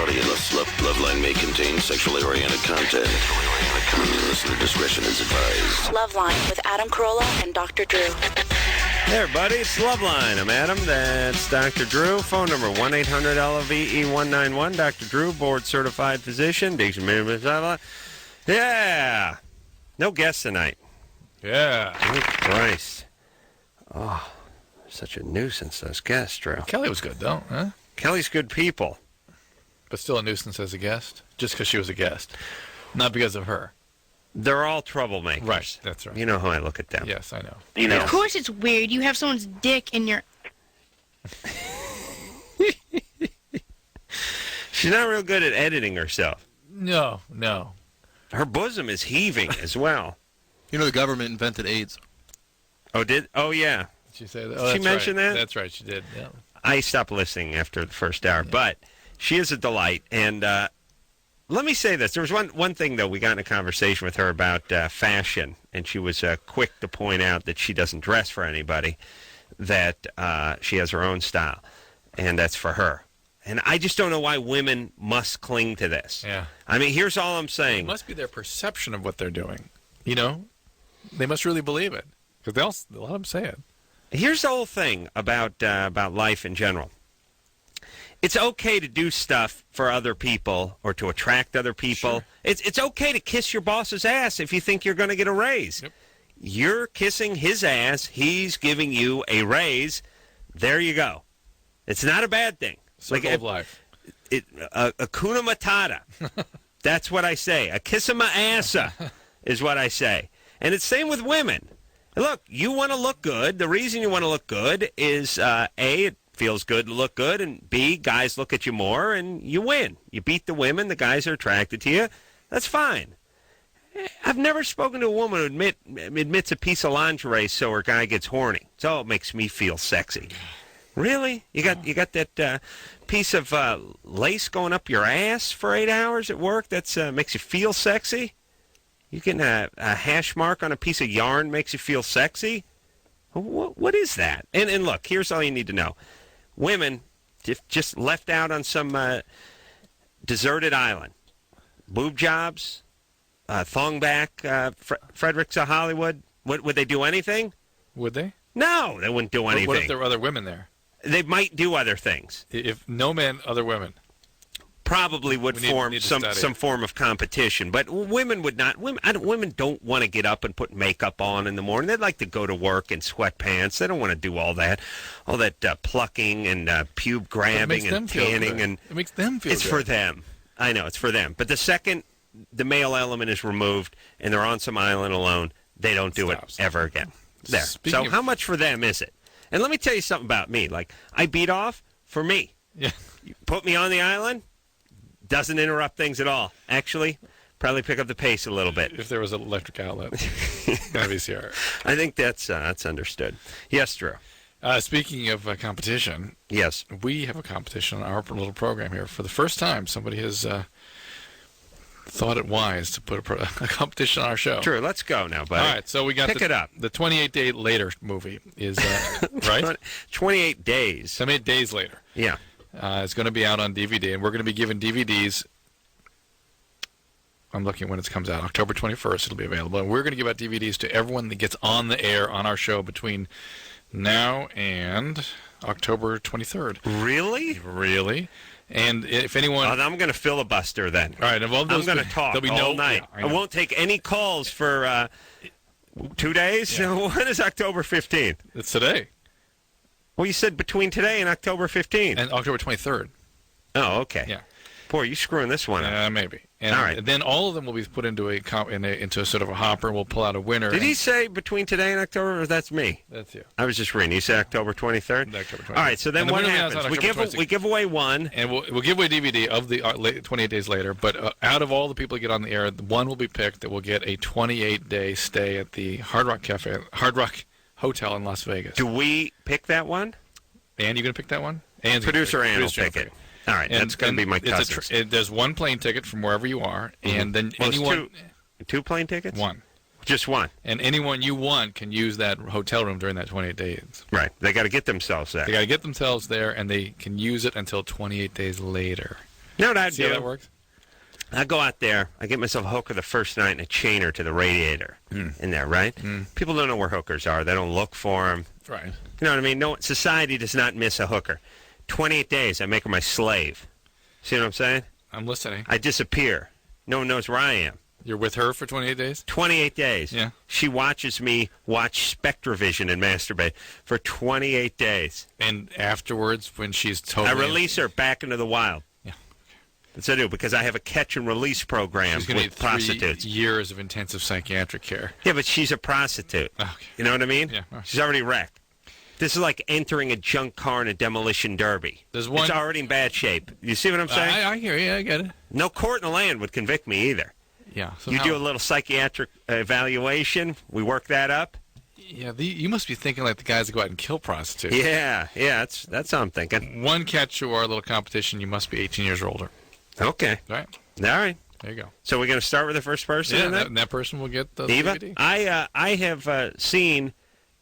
audience. Loveline may contain sexually oriented content. Listener discretion is advised. Loveline with Adam Carolla and Dr. Drew. Hey, everybody, it's Loveline. I'm Adam. That's Dr. Drew. Phone number 1-800-LOVE-191. Dr. Drew, board-certified physician. Yeah. No guests tonight. Yeah. Oh, Christ. Oh, such a nuisance, those guests, Drew. Kelly was good, though, huh? Kelly's good people. But still a nuisance as a guest, just because she was a guest, not because of her. They're all troublemakers. Right, that's right. You know how I look at them. Yes, I know. You know. Of course it's weird. You have someone's dick in your... She's not real good at editing herself. No. Her bosom is heaving as well. You know the government invented AIDS. Oh, did? Oh, yeah. Did she say that? Did she mention that? That's right, she did, yeah. I stopped listening after the first hour, but she is a delight. And let me say this. There was one thing, though. We got in a conversation with her about fashion, and she was quick to point out that she doesn't dress for anybody, that she has her own style, and that's for her. And I just don't know why women must cling to this. Yeah. I mean, here's all I'm saying. It must be their perception of what they're doing. You know? They must really believe it. Because they'll let them say it. Here's the whole thing about life in general. It's okay to do stuff for other people or to attract other people. Sure. It's okay to kiss your boss's ass if you think you're going to get a raise. Yep. You're kissing his ass. He's giving you a raise. There you go. It's not a bad thing. Circle of life. Hakuna Matata. That's what I say. A kiss of my assa is what I say. And it's same with women. Look, you want to look good. The reason you want to look good is, A, it feels good to look good, and B, guys look at you more, and you win. You beat the women. The guys are attracted to you. That's fine. I've never spoken to a woman who admits a piece of lingerie so her guy gets horny. So it makes me feel sexy. Really? You got that piece of lace going up your ass for 8 hours at work that makes you feel sexy? You getting a hash mark on a piece of yarn makes you feel sexy? What is that? And look, here's all you need to know. Women just left out on some deserted island. Boob jobs, thong back, Fredericks of Hollywood. Would they do anything? Would they? No, they wouldn't do anything. What if there were other women there? They might do other things. If no men, other women. Probably would form need some form of competition, but women would not. Women don't want to get up and put makeup on in the morning. They'd like to go to work in sweatpants. They don't want to do all that plucking and pube grabbing and tanning. And it makes them feel. It's good. for them. I know it's for them. But the second the male element is removed and they're on some island alone, they don't do it ever again. There. So how much for them is it? And let me tell you something about me. Like, I beat off for me. Yeah. You put me on the island. Doesn't interrupt things at all. Actually, probably pick up the pace a little bit. If there was an electric outlet, VCR. I think that's understood. Yes, Drew. Speaking of competition, yes, we have a competition on our little program here. For the first time, somebody has thought it wise to put a competition on our show. Drew, let's go now, buddy. All right, so we got pick it up. The 28 Day Later movie is right. 28 days. 28 days later. Yeah. It's going to be out on DVD, and we're going to be giving DVDs. I'm looking when it comes out. October 21st, it'll be available. And we're going to give out DVDs to everyone that gets on the air on our show between now and October 23rd. Really? Really. And if anyone... I'm going to filibuster then. All right. I'm going to talk all night. Yeah, I won't take any calls for 2 days. Yeah. When is October 15th? It's today. Well, you said between today and October 15th. And October 23rd. Oh, okay. Yeah. Boy, you screwing this one up. Maybe. And all right. then all of them will be put into a sort of a hopper. We'll pull out a winner. Did he say between today and October, or that's me? That's you. I was just reading. You said October 23rd? October 23rd. All right, so then what happens? We give away one. And we'll give away a DVD of the 28 Days Later, but out of all the people that get on the air, one will be picked that will get a 28-day stay at the Hard Rock Hotel in Las Vegas. Do we pick that one? And you going to pick that one? Producer Ann will pick it. All right, that's going to be my cousin. There's one plane ticket from wherever you are, and then anyone... Two plane tickets? One. Just one. And anyone you want can use that hotel room during that 28 days. Right. They got to get themselves there. They got to get themselves there, and they can use it until 28 days later. You know what I'd See how do? that works? I go out there, I get myself a hooker the first night and I chain her to the radiator in there, right? People don't know where hookers are. They don't look for them. Right. You know what I mean? No, society does not miss a hooker. 28 days, I make her my slave. See what I'm saying? I'm listening. I disappear. No one knows where I am. You're with her for 28 days? 28 days. Yeah. She watches me watch Spectravision and masturbate for 28 days. And afterwards, when she's totally... I release her back into the wild. Yeah. That's what I do, because I have a catch and release program She's going to with need 3 prostitutes. years of intensive psychiatric care. Yeah, but she's a prostitute. Okay. You know what I mean? Yeah. She's already wrecked. This is like entering a junk car in a demolition derby. There's one... It's already in bad shape. You see what I'm saying? I hear you. I get it. No court in the land would convict me either. Yeah. So You how- do a little psychiatric evaluation. We work that up. Yeah, you must be thinking like the guys that go out and kill prostitutes. Yeah, that's how I'm thinking. One catch to our little competition, you must be 18 years or older. Okay. All right. All right. There you go. So we're going to start with the first person? Yeah, in that? that person will get the Eva? DVD. I have seen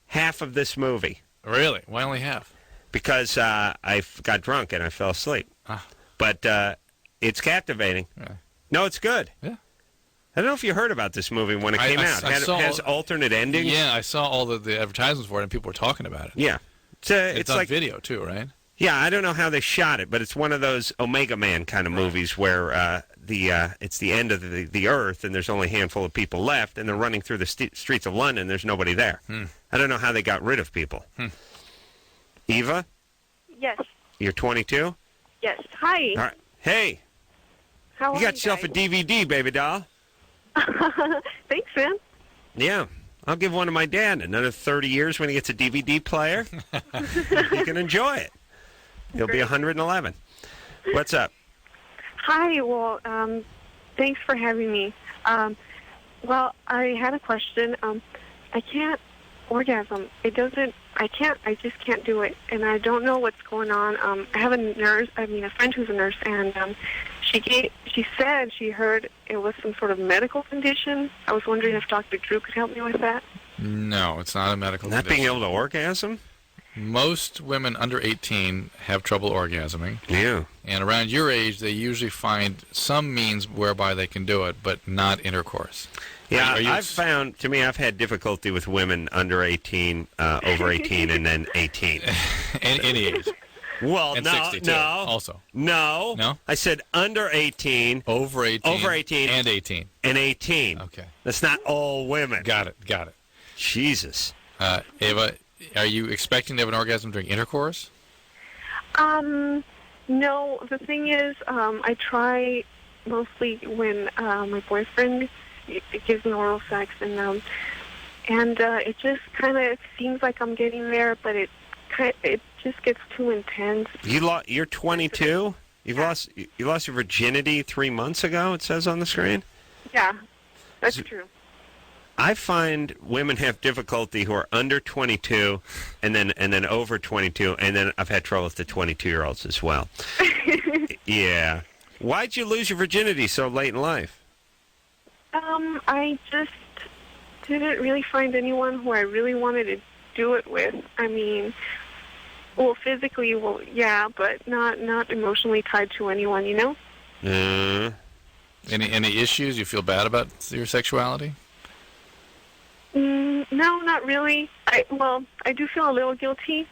half of this movie Really? Why only half? because I got drunk and I fell asleep. Ah. But it's captivating. Yeah. No, it's good. Yeah. I don't know if you heard about this movie when it I- came I- out. I It saw- has alternate endings. Yeah, I saw all the advertisements for it, and people were talking about it. Yeah. It's on like video, too, right? Yeah, I don't know how they shot it, but it's one of those Omega Man kind of movies where it's the end of the Earth and there's only a handful of people left, and they're running through the streets of London. There's nobody there. I don't know how they got rid of people. Eva, Yes. you're 22. Yes. Hi. All right. Hey, How you are got you yourself a guys? DVD, baby doll. Thanks, man. Yeah, I'll give one to my dad. Another 30 years when he gets a DVD player, he can enjoy it. He'll be 111. What's up? Hi. Well, thanks for having me. Well, I had a question. I can't orgasm. I just can't do it, and I don't know what's going on. I have a friend who's a nurse, and she said she heard it was some sort of medical condition. I was wondering if Dr. Drew could help me with that. No, it's not a medical Not condition. being able to orgasm? Most women under 18 have trouble orgasming. Yeah. And around your age, they usually find some means whereby they can do it, but not intercourse. Yeah, Are you- I've found, to me, I've had difficulty with women under 18, over 18, and then 18. Any age. Well, And no, 62 no. also. No. No? I said under 18 Over 18. Over 18. And 18. and 18. Okay. That's not all women. Got it. Jesus. Ava, are you expecting to have an orgasm during intercourse? No. The thing is, I try mostly when my boyfriend gives me oral sex, and it just kind of seems like I'm getting there, but it just gets too intense. You're 22? You lost your virginity 3 months ago, it says on the screen? Yeah, that's true. I find women have difficulty who are under 22 and then over 22, and then I've had trouble with the 22-year-olds as well. Yeah. Why'd you lose your virginity so late in life? I just didn't really find anyone who I really wanted to do it with. I mean, well, physically, well, yeah, but not emotionally tied to anyone, you know? Any issues? You feel bad about your sexuality? No, not really. I do feel a little guilty,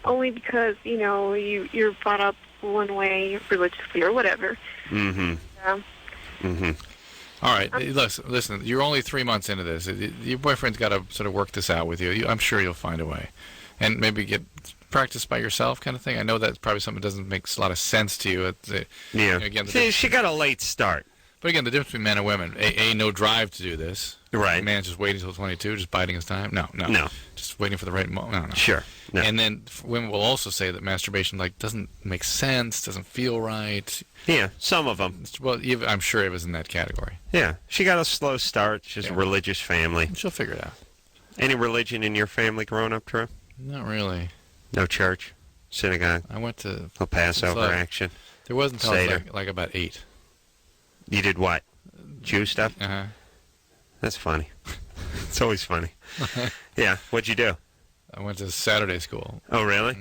only because, you know, you're brought up one way religiously or whatever. Mm-hmm. Yeah. Mm-hmm. All right. Listen, you're only 3 months into this. Your boyfriend's got to sort of work this out with you. I'm sure you'll find a way. And maybe get practice by yourself kind of thing. I know that's probably something that doesn't make a lot of sense to you. Yeah. You know, again, She got a late start. But again, the difference between men and women, no drive to do this. Right. A man's just waiting until 22, just biding his time. No. Just waiting for the right moment. No. Sure. No. And then women will also say that masturbation doesn't make sense, doesn't feel right. Yeah, some of them. Well, I'm sure it was in that category. Yeah, she got a slow start. She's a religious family. She'll figure it out. Any religion in your family growing up, Drew? Not really. No church? Synagogue? I went to... No Passover action? There wasn't until I was Seder. like about 8. You did what? Jew stuff? Uh-huh. That's funny. It's always funny. Yeah, what'd you do? I went to Saturday school. Oh, really?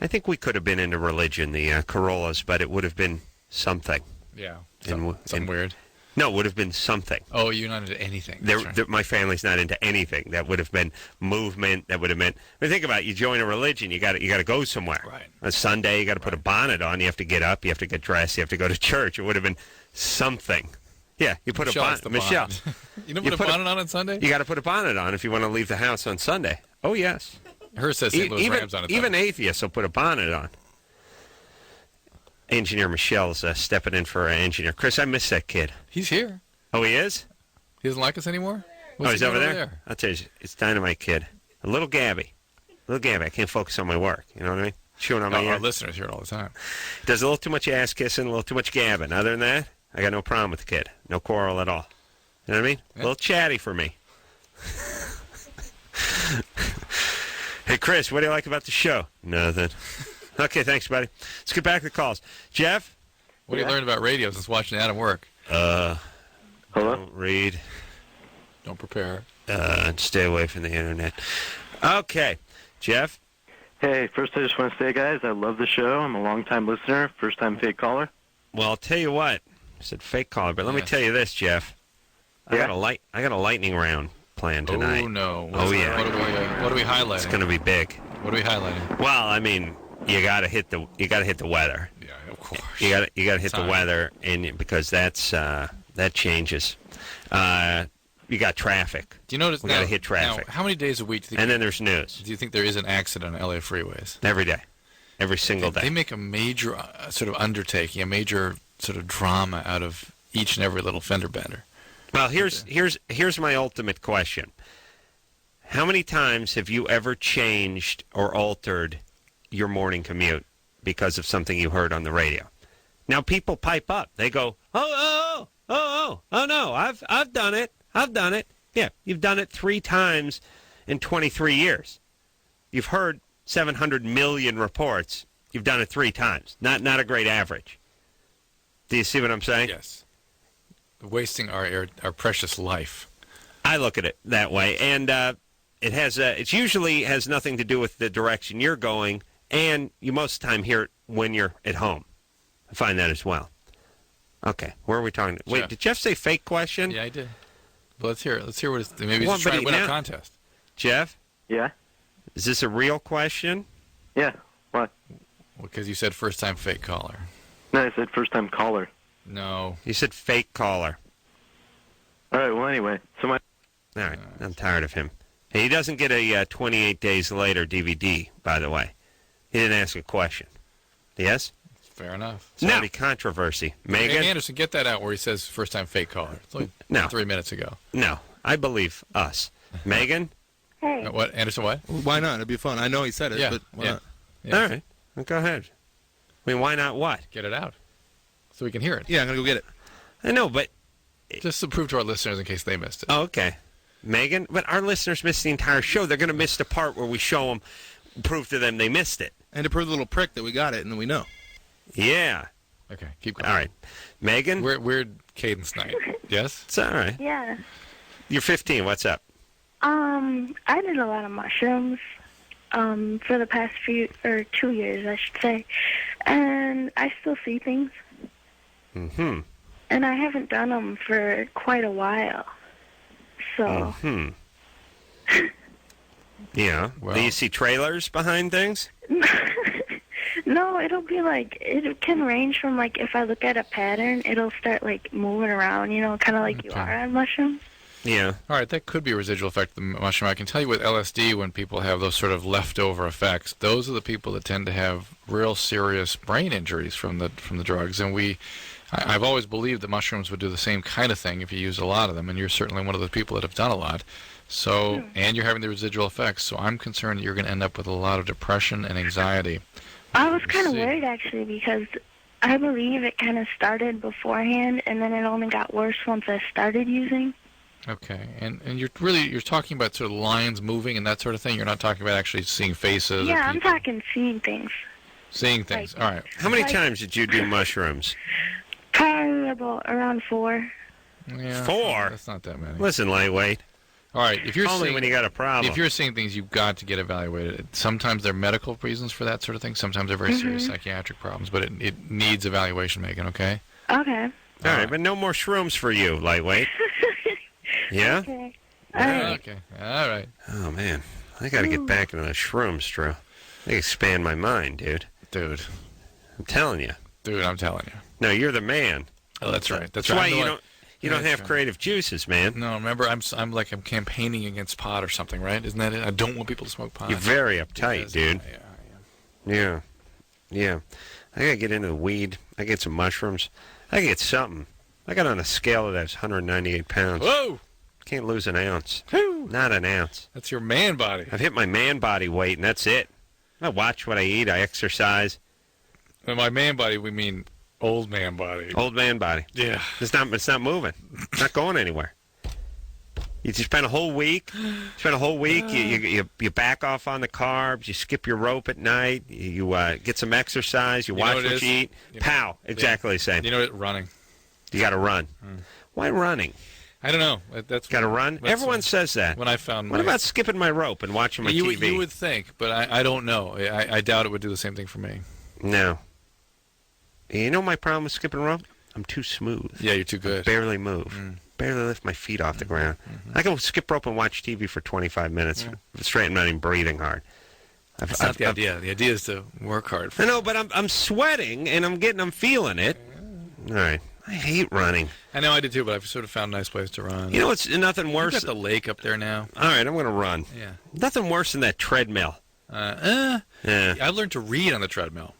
I think we could have been into religion, the Carollas, but it would have been something. Yeah. Something Weird. No, it would have been something. Oh, you're not into anything. That's right. My family's not into anything. That would have been movement. That would have meant. I mean, think about it. You join a religion. You got to go somewhere. Right. On Sunday, you got to put a bonnet on. You have to get up. You have to get dressed. You have to go to church. It would have been something. Yeah, you put a bonnet. Michelle, you don't put a bonnet on Sunday? You got to put a bonnet on if you want to leave the house on Sunday. Oh yes. Hers says St. Louis Rams on it. Even atheists will put a bonnet on. Engineer Michelle's stepping in for engineer Chris. I miss that kid. He's here. Oh, he is? He doesn't like us anymore? He's over there? I'll tell you, it's Dynamite Kid. A little Gabby. I can't focus on my work. You know what I mean? Chewing on my ear. Our listeners hear it all the time. Does a little too much ass kissing, a little too much gabbing. Other than that, I got no problem with the kid. No quarrel at all. You know what I mean? Yeah. A little chatty for me. Hey, Chris, what do you like about the show? Nothing. Okay, thanks, buddy. Let's get back to the calls. Jeff? What do you learn about radio since watching Adam work? Hello? Don't read. Don't prepare. Stay away from the internet. Okay. Jeff? Hey, first I just want to say, guys, I love the show. I'm a long-time listener, first-time fake caller. Well, I'll tell you what. I said fake caller, but let me tell you this, Jeff. I got a lightning round planned tonight. Oh, no. Yeah. What are we highlighting? It's going to be big. What are we highlighting? Well, I mean, you got to hit the weather. Yeah, of course. You got to hit the weather, and because that changes. You got traffic. Do you notice? We got to hit traffic. Now, how many days a week? And then there's news. Do you think there is an accident on LA freeways? Every day, every single day. They make a major sort of undertaking, a major sort of drama out of each and every little fender bender. Well, here's my ultimate question. How many times have you ever changed or altered your morning commute because of something you heard on the radio? Now people pipe up. They go, oh no, I've done it. I've done it. Yeah, you've done it 3 times in 23 years. You've heard 700 million reports. You've done it 3 times. Not a great average. Do you see what I'm saying? Yes. Wasting our precious life. I look at it that way, and it usually has nothing to do with the direction you're going, and you most of the time hear it when you're at home. I find that as well. Okay, where are we talking? Wait, did Jeff say fake question? Yeah, I did. Well, let's hear it. Let's hear what it's. Maybe he's trying to win a contest. Jeff? Yeah? Is this a real question? Yeah. What? Well, because you said first-time fake caller. No, I said first-time caller. No. You said fake caller. All right, well, anyway. All right, I'm tired of him. Hey, he doesn't get a 28 Days Later DVD, by the way. He didn't ask a question. Yes? Fair enough. It's already controversy. Megan? Hey, Anderson, get that out where he says first-time fake caller. It's only 3 minutes ago. No, I believe us. Megan? Hey. What, Anderson, what? Why not? It'd be fun. I know he said it, but why not? Yeah. All right. Well, go ahead. I mean, why not what? Get it out so we can hear it. Yeah, I'm going to go get it. I know, but... Just to prove to our listeners in case they missed it. Oh, okay. Megan? But our listeners missed the entire show. They're going to miss the part where we show them, prove to them they missed it. And to prove the little prick that we got it and we know. Yeah. Okay, keep going. All right. Megan? Weird cadence night. Yes? It's all right. Yeah. You're 15. What's up? I did a lot of mushrooms for the past 2 years, I should say. And I still see things. Mm-hmm. And I haven't done them for quite a while. So. Mm-hmm. Yeah. Well. Do you see trailers behind things? No, it'll be like, it can range from like, if I look at a pattern, it'll start like moving around, kind of like you are on mushrooms. Yeah. All right, that could be a residual effect of the mushroom. I can tell you with LSD, when people have those sort of leftover effects, those are the people that tend to have real serious brain injuries from the drugs. And I've always believed that mushrooms would do the same kind of thing if you use a lot of them, and you're certainly one of the people that have done a lot. So, and you're having the residual effects, so I'm concerned that you're going to end up with a lot of depression and anxiety. I was kind of worried, actually, because I believe it kind of started beforehand, and then it only got worse once I started using. Okay, and you're talking about sort of lines moving and that sort of thing? You're not talking about actually seeing faces? Yeah, or I'm talking seeing things. Seeing things, all right. How many times did you do mushrooms? Probably around 4. Yeah, 4? That's not that many. Listen, lightweight. All right, if you're Only seeing, when you got a problem. If you're seeing things, you've got to get evaluated. Sometimes there are medical reasons for that sort of thing. Sometimes they're very serious psychiatric problems, but it needs evaluation, Megan, okay? Okay. All right, but no more shrooms for you, lightweight. Yeah? Okay. Okay, all right. Oh, man. I got to get back into the shrooms, Drew. They expand my mind, dude. Dude. I'm telling you. Dude, I'm telling you. No, you're the man. Oh, that's right. That's why right. you don't have creative juices, man. No, remember, I'm campaigning against pot or something, right? Isn't that it? I don't want people to smoke pot. You're very uptight, dude. Yeah. Yeah. I got to get into the weed. I get some mushrooms. I get something. I got on a scale of that's 198 pounds. Whoa! Can't lose an ounce. Whew. Not an ounce. That's your man body. I've hit my man body weight, and that's it. I watch what I eat. I exercise. By my man body, we mean old man body. Old man body. Yeah. It's not moving. It's not going anywhere. You spend a whole week. You back off on the carbs. You skip your rope at night. You get some exercise. You watch what you eat. Pow. Exactly the same. You know what? Running. You got to run. Why running? I don't know. That's got to run. Everyone says that. When I found. What about skipping my rope and watching my TV? You would think, but I don't know. I doubt it would do the same thing for me. No. You know my problem with skipping rope? I'm too smooth. Yeah, you're too good. I barely move. Barely lift my feet off the ground. I can skip rope and watch TV for 25 minutes straight. I'm not even breathing hard. That's not the idea. The idea is to work hard. I know, but I'm sweating and I'm feeling it. All right. I hate running. I know I did too, but I've sort of found a nice place to run. You know, it's nothing worse. You got the lake up there now. All right, I'm going to run. Yeah. Nothing worse than that treadmill. Yeah. I learned to read on the treadmill.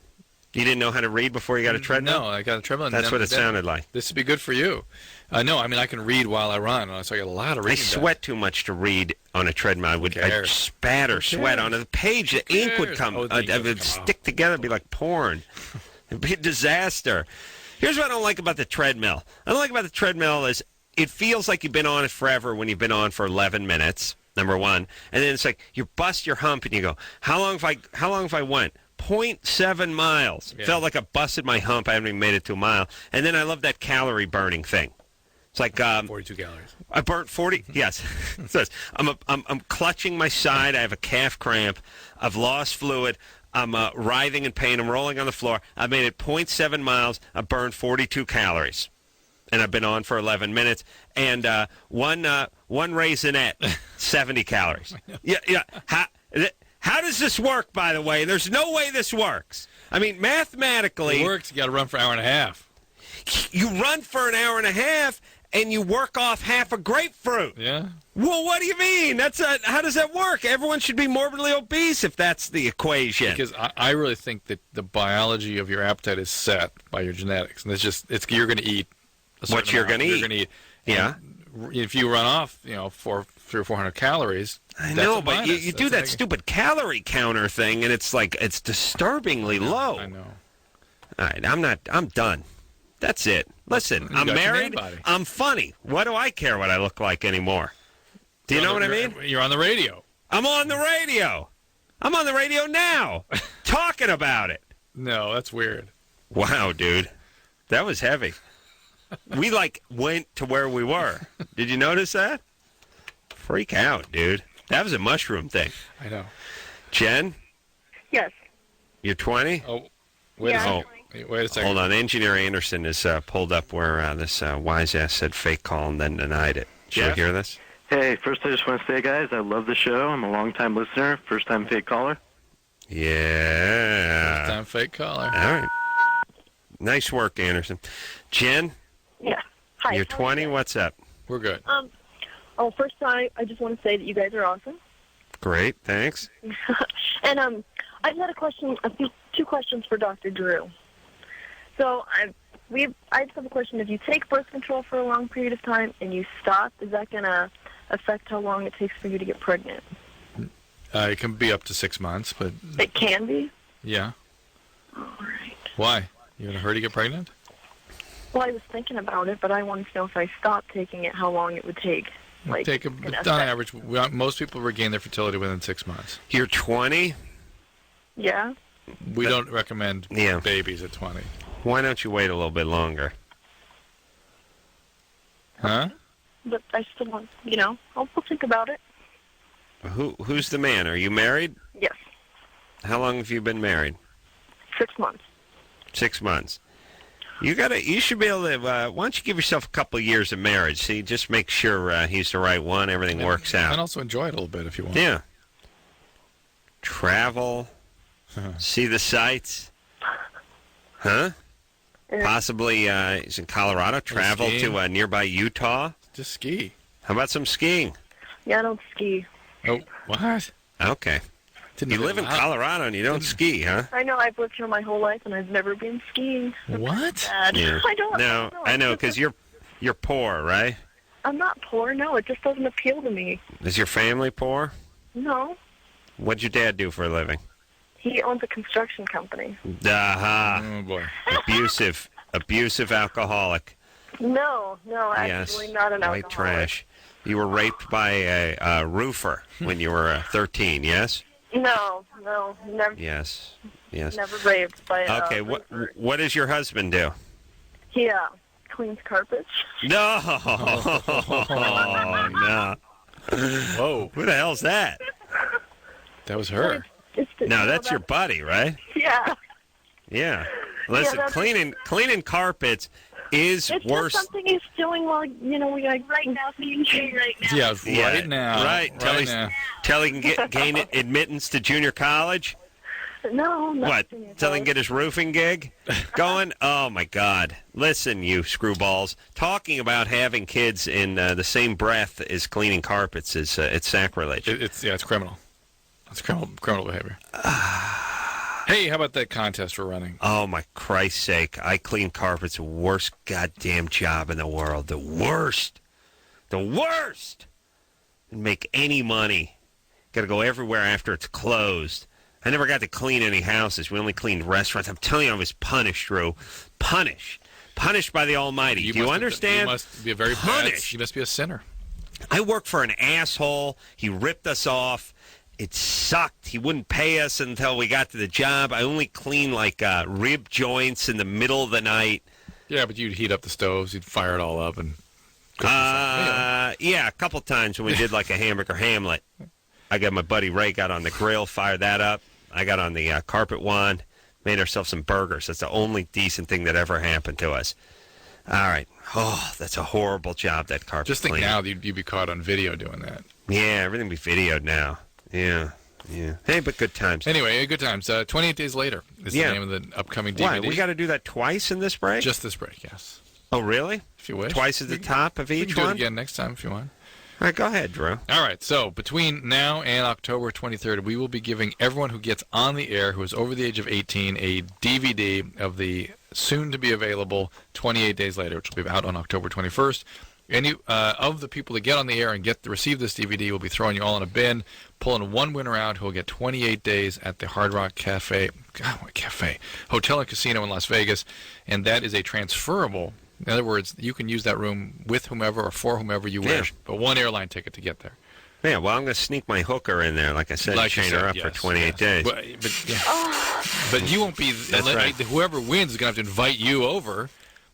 You didn't know how to read before you got a treadmill? No, I got a treadmill. That's what it sounded like. This would be good for you. No, I mean, I can read while I run, so I got a lot of reading. I sweat too much to read on a treadmill. I'd spatter sweat onto the page. The ink would come. It would stick together. It'd be like porn. It'd be a disaster. Here's what I don't like about the treadmill. I don't like about the treadmill is it feels like you've been on it forever when you've been on for 11 minutes, number one. And then it's like you bust your hump and you go, how long if I went? 0.7 miles. Yeah. Felt like I busted my hump. I haven't even made it to a mile. And then I love that calorie burning thing. It's like 42 calories. I burnt 40. Yes, it says I'm clutching my side. I have a calf cramp. I've lost fluid. I'm writhing in pain. I'm rolling on the floor. I made it 0.7 miles. I burned 42 calories, and I've been on for 11 minutes. And one raisinette, 70 calories. Yeah. How does this work, by the way? There's no way this works. I mean, mathematically... It works. You got to run for an hour and a half. You run for an hour and a half, and you work off half a grapefruit. Yeah. Well, what do you mean? How does that work? Everyone should be morbidly obese if that's the equation. Because I really think that the biology of your appetite is set by your genetics. And you're going to eat what you're going to eat. You're going to eat. Yeah. If you run off, 300 or 400 calories... I know, but you do that stupid calorie counter thing, and it's disturbingly low. I know. All right, I'm done. That's it. Listen, I'm married. I'm funny. What do I care what I look like anymore? Do you know what I mean? You're on the radio. I'm on the radio. I'm on the radio now, talking about it. No, that's weird. Wow, dude. That was heavy. We, went to where we were. Did you notice that? Freak out, dude. That was a mushroom thing. I know. Jen? Yes. You're 20? Oh, wait a second. Wait a second. Hold on. Engineer Anderson is pulled up where this wise ass said fake call and then denied it. Should we hear this? Hey, first I just want to say, guys, I love the show. I'm a long-time listener, first-time fake caller. Yeah. First-time fake caller. All right. Nice work, Anderson. Jen? Yeah. Hi. You're 20? What's up? We're good. First I just want to say that you guys are awesome. Great, thanks. And I just had two questions for Dr. Drew. So I just have a question. If you take birth control for a long period of time and you stop, is that going to affect how long it takes for you to get pregnant? It can be up to 6 months, but... It can be? Yeah. All right. Why? You in a hurry to get pregnant? Well, I was thinking about it, but I wanted to know if I stopped taking it, how long it would take. On average, most people regain their fertility within 6 months. You're 20? Yeah. We don't recommend babies at 20. Why don't you wait a little bit longer? Huh? but I still want, I'll think about it. Who's the man? Are you married? Yes, How long have you been married? 6 months. 6 months. You should be able to. Why don't you give yourself a couple of years of marriage? See, just make sure he's the right one. Everything works out. And also enjoy it a little bit if you want. Yeah. Travel, see the sights. Huh? Possibly, he's in Colorado. Travel to nearby Utah. Just ski. How about some skiing? Yeah, I don't ski. Oh, what? Okay. Didn't You live in Colorado and you don't ski, huh? I know, I've lived here my whole life, and I've never been skiing. What? Bad. Yeah. I don't No, I know, because you're poor, right? I'm not poor, no. It just doesn't appeal to me. Is your family poor? No. What'd your dad do for a living? He owns a construction company. Aha. Oh, boy. Abusive alcoholic. No, actually Yes. not an White alcoholic. trash. You were raped by a roofer when you were 13, yes? No, never. Yes. Never raped by. Okay, what does your husband do? He cleans carpets. No, no. Whoa. Who the hell's that? That was her. No, that's your buddy, right? Yeah. Yeah. Listen, that's- cleaning carpets is It's worse. just something he's doing while we right now. Right now. Yeah, right now. Right. now. Till he can gain admittance to junior college. No, not What? junior Till he can college. get his roofing gig going? Oh, my God. Listen, you screwballs. Talking about having kids in the same breath as cleaning carpets is it's sacrilege. It's criminal. It's criminal behavior. Hey, how about that contest we're running? Oh, my Christ's sake. I clean carpets. The worst goddamn job in the world. The worst. The worst. Didn't make any money. Got to go everywhere after it's closed. I never got to clean any houses. We only cleaned restaurants. I'm telling you, I was punished, Drew. Punished. Punished by the Almighty. Do you understand? You must be a very Punished. You must be a sinner. I worked for an asshole. He ripped us off. It sucked. He wouldn't pay us until we got to the job. I only cleaned like rib joints in the middle of the night. Yeah, but you'd heat up the stoves. You'd fire it all up and. Yeah, a couple times when we did like a hamburger Hamlet. I got my buddy Ray got on the grill, fired that up. I got on the carpet wand, made ourselves some burgers. That's the only decent thing that ever happened to us. All right. Oh, that's a horrible job, that carpet Just think cleaning. now that you'd be caught on video doing that. Yeah, everything be videoed now. Yeah. Hey, but good times. Anyway, good times. 28 Days Later is the name of the upcoming DVD. Why? We got to do that twice in this break? Just this break, yes. Oh, really? If you wish. Twice at the top of We each can do one? it again next time if you want. All right, go ahead, Drew. All right, so between now and October 23rd, we will be giving everyone who gets on the air who is over the age of 18 a DVD of the soon-to-be-available 28 Days Later, which will be out on October 21st. Any of the people that get on the air and receive this DVD will be throwing you all in a bin, pulling one winner out who will get 28 days at the Hard Rock Cafe, Hotel and Casino in Las Vegas, and that is a transferable. In other words, you can use that room with whomever or for whomever you wish, but one airline ticket to get there. Yeah, well, I'm going to sneak my hooker in there, like I said, Like chain you said, her up yes, for 28 yes. days. But you won't be. That's right. Whoever wins is going to have to invite you over.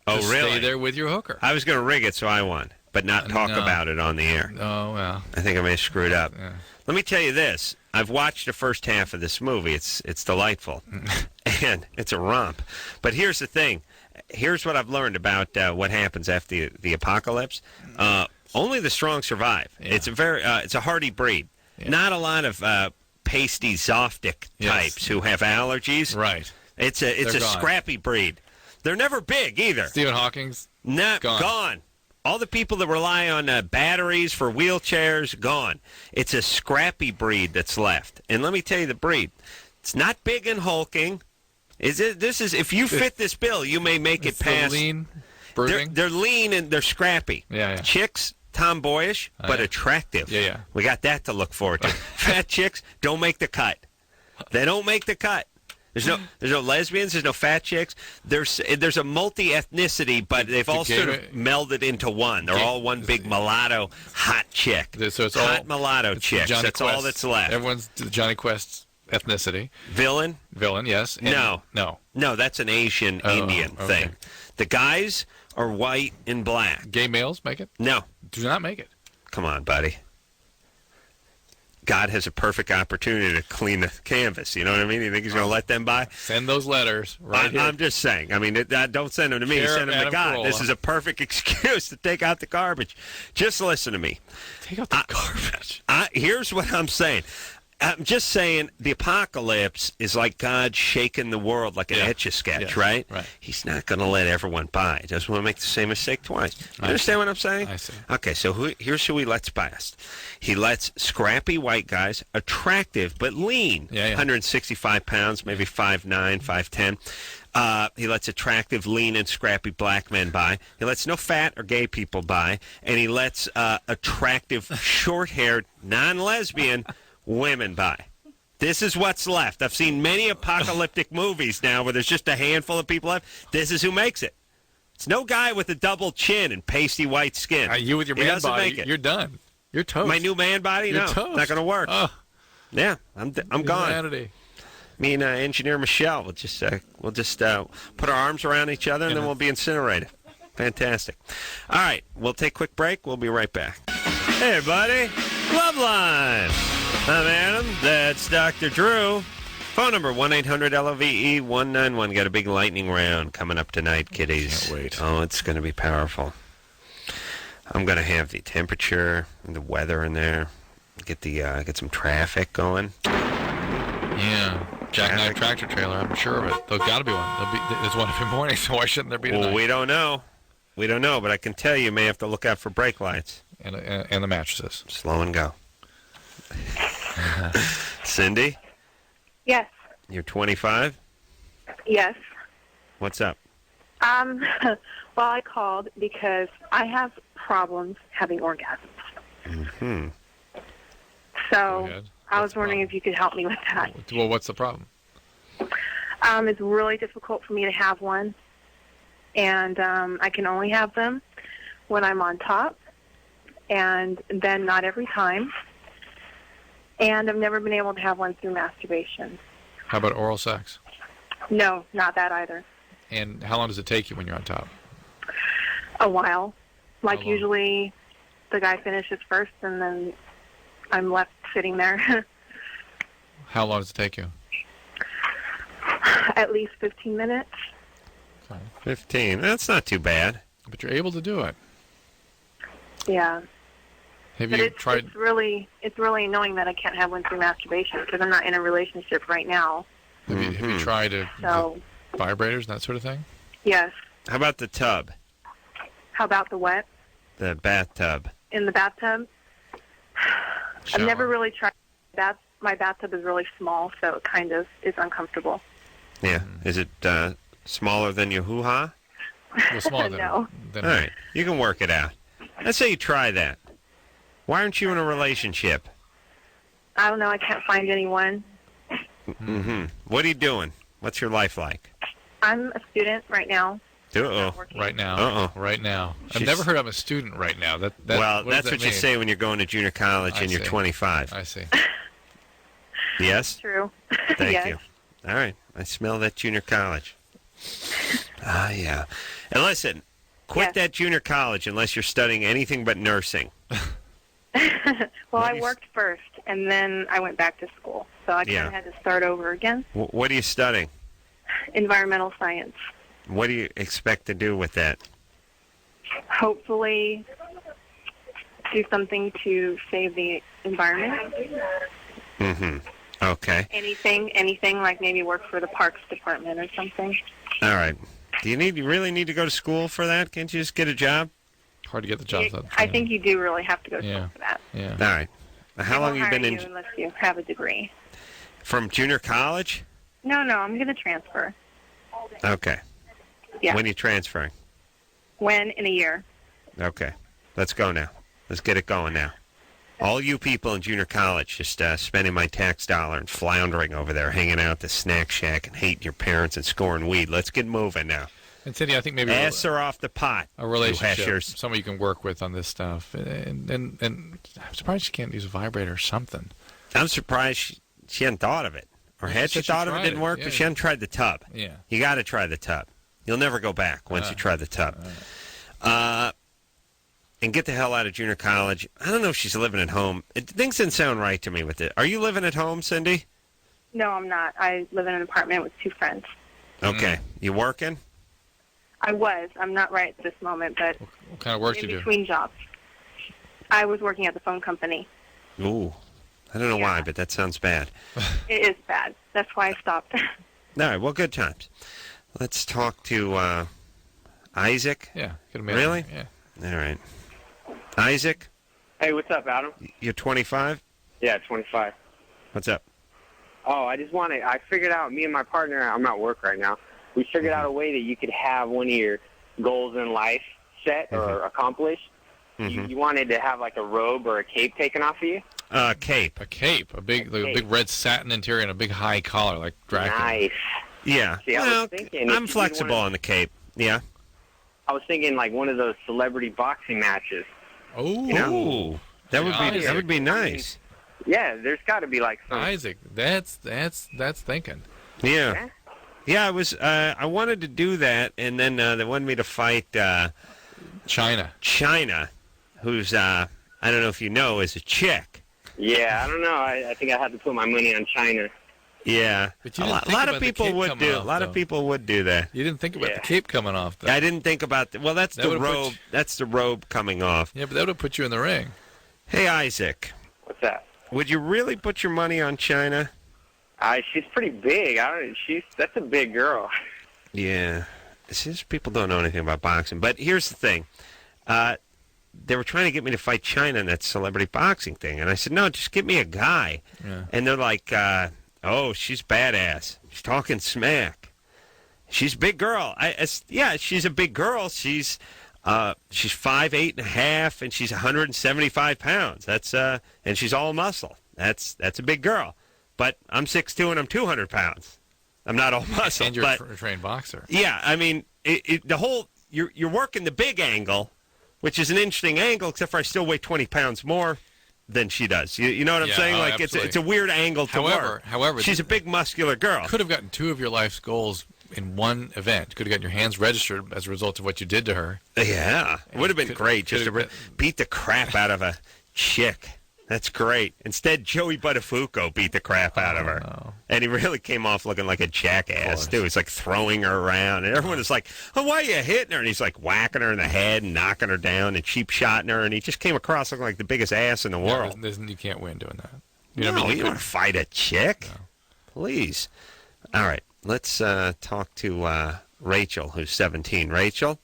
Oh, to really? Stay there with your hooker. I was going to rig it so I won, but not talk No. about it on the air. Oh, well. I think I may have screwed up. Yeah. Let me tell you this. I've watched the first half of this movie. It's delightful, and it's a romp. But here's the thing. Here's what I've learned about what happens after the apocalypse. Only the strong survive. Yeah. It's a hardy breed. Yeah. Not a lot of pasty Zoftic types who have allergies. Right. It's a They're gone. scrappy breed. They're never big either. Stephen Hawking's Not gone. All the people that rely on batteries for wheelchairs, gone. It's a scrappy breed that's left. And let me tell you the breed. It's not big and hulking. If you fit this bill, you may make it past. lean, brooding. They're lean and they're scrappy. Yeah. Chicks, tomboyish, but attractive. Yeah. We got that to look forward to. Fat chicks don't make the cut. They don't make the cut. There's no lesbians. There's no fat chicks. There's a multi-ethnicity, but they've all sort of melded into one. They're all one big mulatto hot chick. So it's hot all mulatto it's chicks. Johnny That's Quest. all that's left. Everyone's the Johnny Quest ethnicity. Villain? Villain, yes. And No, that's an Asian Indian thing. The guys are white and black. Gay males make it? No. Do not make it. Come on, buddy. God has a perfect opportunity to clean the canvas. You know what I mean? You think he's going to let them by? Send those letters right here. I'm just saying. I mean, don't send them to me. Send them to God. This is a perfect excuse to take out the garbage. Just listen to me. Take out the garbage. Here's what I'm saying. I'm just saying the apocalypse is like God shaking the world like an Etch-a-Sketch, right? He's not going to let everyone buy. He doesn't want to make the same mistake twice. You understand what I'm saying? I see. Okay, so here's who he lets past. He lets scrappy white guys, attractive but lean, 165 pounds, maybe 5'9", 5'10". He lets attractive, lean, and scrappy black men buy. He lets no fat or gay people buy. And he lets attractive, short-haired, non-lesbian women buy. This is what's left. I've seen many apocalyptic movies now where there's just a handful of people left. This is who makes it. It's no guy with a double chin and pasty white skin. You with your man body, you're done. You're toast. My new man body? You're No, toast. not going to work. Oh. Yeah, I'm gone. Humanity. Me and engineer Michelle will just put our arms around each other and then we'll be incinerated. Fantastic. All right, we'll take a quick break. We'll be right back. Hey, buddy. Loveline. I'm Adam. That's Dr. Drew. Phone number 1-800-LOVE-191. Got a big lightning round coming up tonight, kiddies. Can't wait. Oh, it's going to be powerful. I'm going to have the temperature and the weather in there. Get some traffic going. Yeah. Jackknife tractor trailer, I'm sure of it. There's got to be one. There's one every morning, so why shouldn't there be tonight? Well, we don't know. We don't know, but I can tell you may have to look out for brake lights. And the mattresses. Slow and go. Cindy? Yes. You're 25? Yes. What's up? Well, I called because I have problems having orgasms. Mm-hmm. So I was wondering if you could help me with that. Well, what's the problem? It's really difficult for me to have one, and I can only have them when I'm on top, and then not every time. And I've never been able to have one through masturbation. How about oral sex? No, not that either. And how long does it take you when you're on top? A while. Like usually the guy finishes first and then I'm left sitting there. How long does it take you? At least 15 minutes. Okay. 15. That's not too bad. But you're able to do it. Yeah. Have you tried? It's really annoying that I can't have one through masturbation because I'm not in a relationship right now. Have you tried the vibrators and that sort of thing? Yes. How about the tub? How about the what? The bathtub. In the bathtub? Shower. I've never really tried that. My bathtub is really small, so it kind of is uncomfortable. Yeah. Is it smaller than your hoo-ha? Well, smaller No. All right. You can work it out. Let's say you try that. Why aren't you in a relationship? I don't know. I can't find anyone. Mm-hmm. What are you doing? What's your life like? I'm a student right now. Uh-oh. Right now. Uh-oh. Right now. I've never heard I'm a student right now. Well, what that's what you mean? say when you're going to junior college and you're 25. I see. Yes? True. Thank Yes. you. All right. I smell that junior college. Yeah. And listen, quit that junior college unless you're studying anything but nursing. Well, I worked first, and then I went back to school. So I kind of had to start over again. What are you studying? Environmental science. What do you expect to do with that? Hopefully do something to save the environment. Mm-hmm. Okay. Anything like maybe work for the parks department or something. All right. Do you really need to go to school for that? Can't you just get a job? Hard to get the job. I think you do really have to go to school for that. Yeah. All right. How long have you been in? Unless you have a degree. From junior college? No, I'm going to transfer. Okay. Yeah. When are you transferring? When? In a year. Okay. Let's go now. Let's get it going now. All you people in junior college just spending my tax dollar and floundering over there, hanging out at the snack shack and hating your parents and scoring weed. Let's get moving now. And Cindy, I think maybe ass are off the pot. A relationship, someone you can work with on this stuff, and I'm surprised she can't use a vibrator or something. I'm surprised she hadn't thought of it. Or had she thought of it, didn't work, but she hadn't tried the tub. Yeah. You got to try the tub. You'll never go back once you try the tub. And get the hell out of junior college. I don't know if she's living at home. Things didn't sound right to me with it. Are you living at home, Cindy? No, I'm not. I live in an apartment with 2 friends. Okay. You working? I was. I'm not right at this moment, but What kind of work do you do? in between jobs. I was working at the phone company. Ooh. I don't know why, but that sounds bad. It is bad. That's why I stopped. All right. Well, good times. Let's talk to Isaac. Yeah. Really? Yeah. All right. Isaac, Hey, what's up, Adam? you're 25? Yeah, 25. What's up? Oh, I figured out, me and my partner, I'm at work right now, we figured out a way that you could have one of your goals in life set or accomplished. You wanted to have like a robe or a cape taken off of you? Cape. A cape. A big red satin interior and a big high collar like Dracula. Nice. Yeah. See, I well, was thinking if I'm you flexible wanted- on the cape. Yeah. I was thinking like one of those celebrity boxing matches. Oh. That would be nice. Yeah, there's got to be like some... Isaac, that's thinking. Yeah. Yeah, I wanted to do that, and then they wanted me to fight China, who's I don't know if you know, is a chick. Yeah, I don't know. I think I had to put my money on China. Yeah, but you a didn't lot of people would do. Off, a lot of people would do that. You didn't think about the cape coming off, though. I didn't think about that. Well, that's the robe. That's the robe coming off. Yeah, but that would have put you in the ring. Hey, Isaac. What's that? Would you really put your money on China? She's pretty big. That's a big girl. Yeah. Since people don't know anything about boxing, but here's the thing. They were trying to get me to fight China in that celebrity boxing thing, and I said, no, just get me a guy. Yeah. And they're like, oh, she's badass. She's talking smack. She's a big girl. Yeah, she's a big girl. She's 5'8.5", and she's 175 pounds. And she's all muscle. That's a big girl. But I'm 6'2", and I'm 200 pounds. I'm not all muscle. And you're a trained boxer. Yeah, I mean, you're working the big angle, which is an interesting angle, except for I still weigh 20 pounds more than she does. You know what I'm saying? Like it's a weird angle to work. However, she's a big muscular girl. Could have gotten 2 of your life's goals in one event. Could have gotten your hands registered as a result of what you did to her. Yeah, it would have been great just to beat the crap out of a chick. That's great. Instead, Joey Buttafuoco beat the crap out of her. No. And he really came off looking like a jackass, too. He's like throwing her around. And everyone is like, oh, why are you hitting her? And he's like whacking her in the head and knocking her down and cheap-shotting her. And he just came across looking like the biggest ass in the world. You can't win doing that. You don't want to fight a chick. No. Please. All right. Let's talk to Rachel, who's 17. Rachel?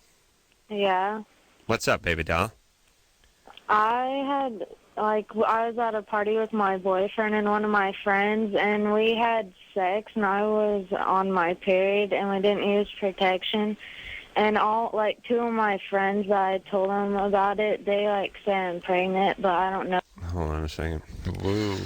Yeah. What's up, baby doll? I was at a party with my boyfriend and one of my friends, and we had sex, and I was on my period, and we didn't use protection. And 2 of my friends, I told them about it, they, say I'm pregnant, but I don't know. Hold on a second. Whoa.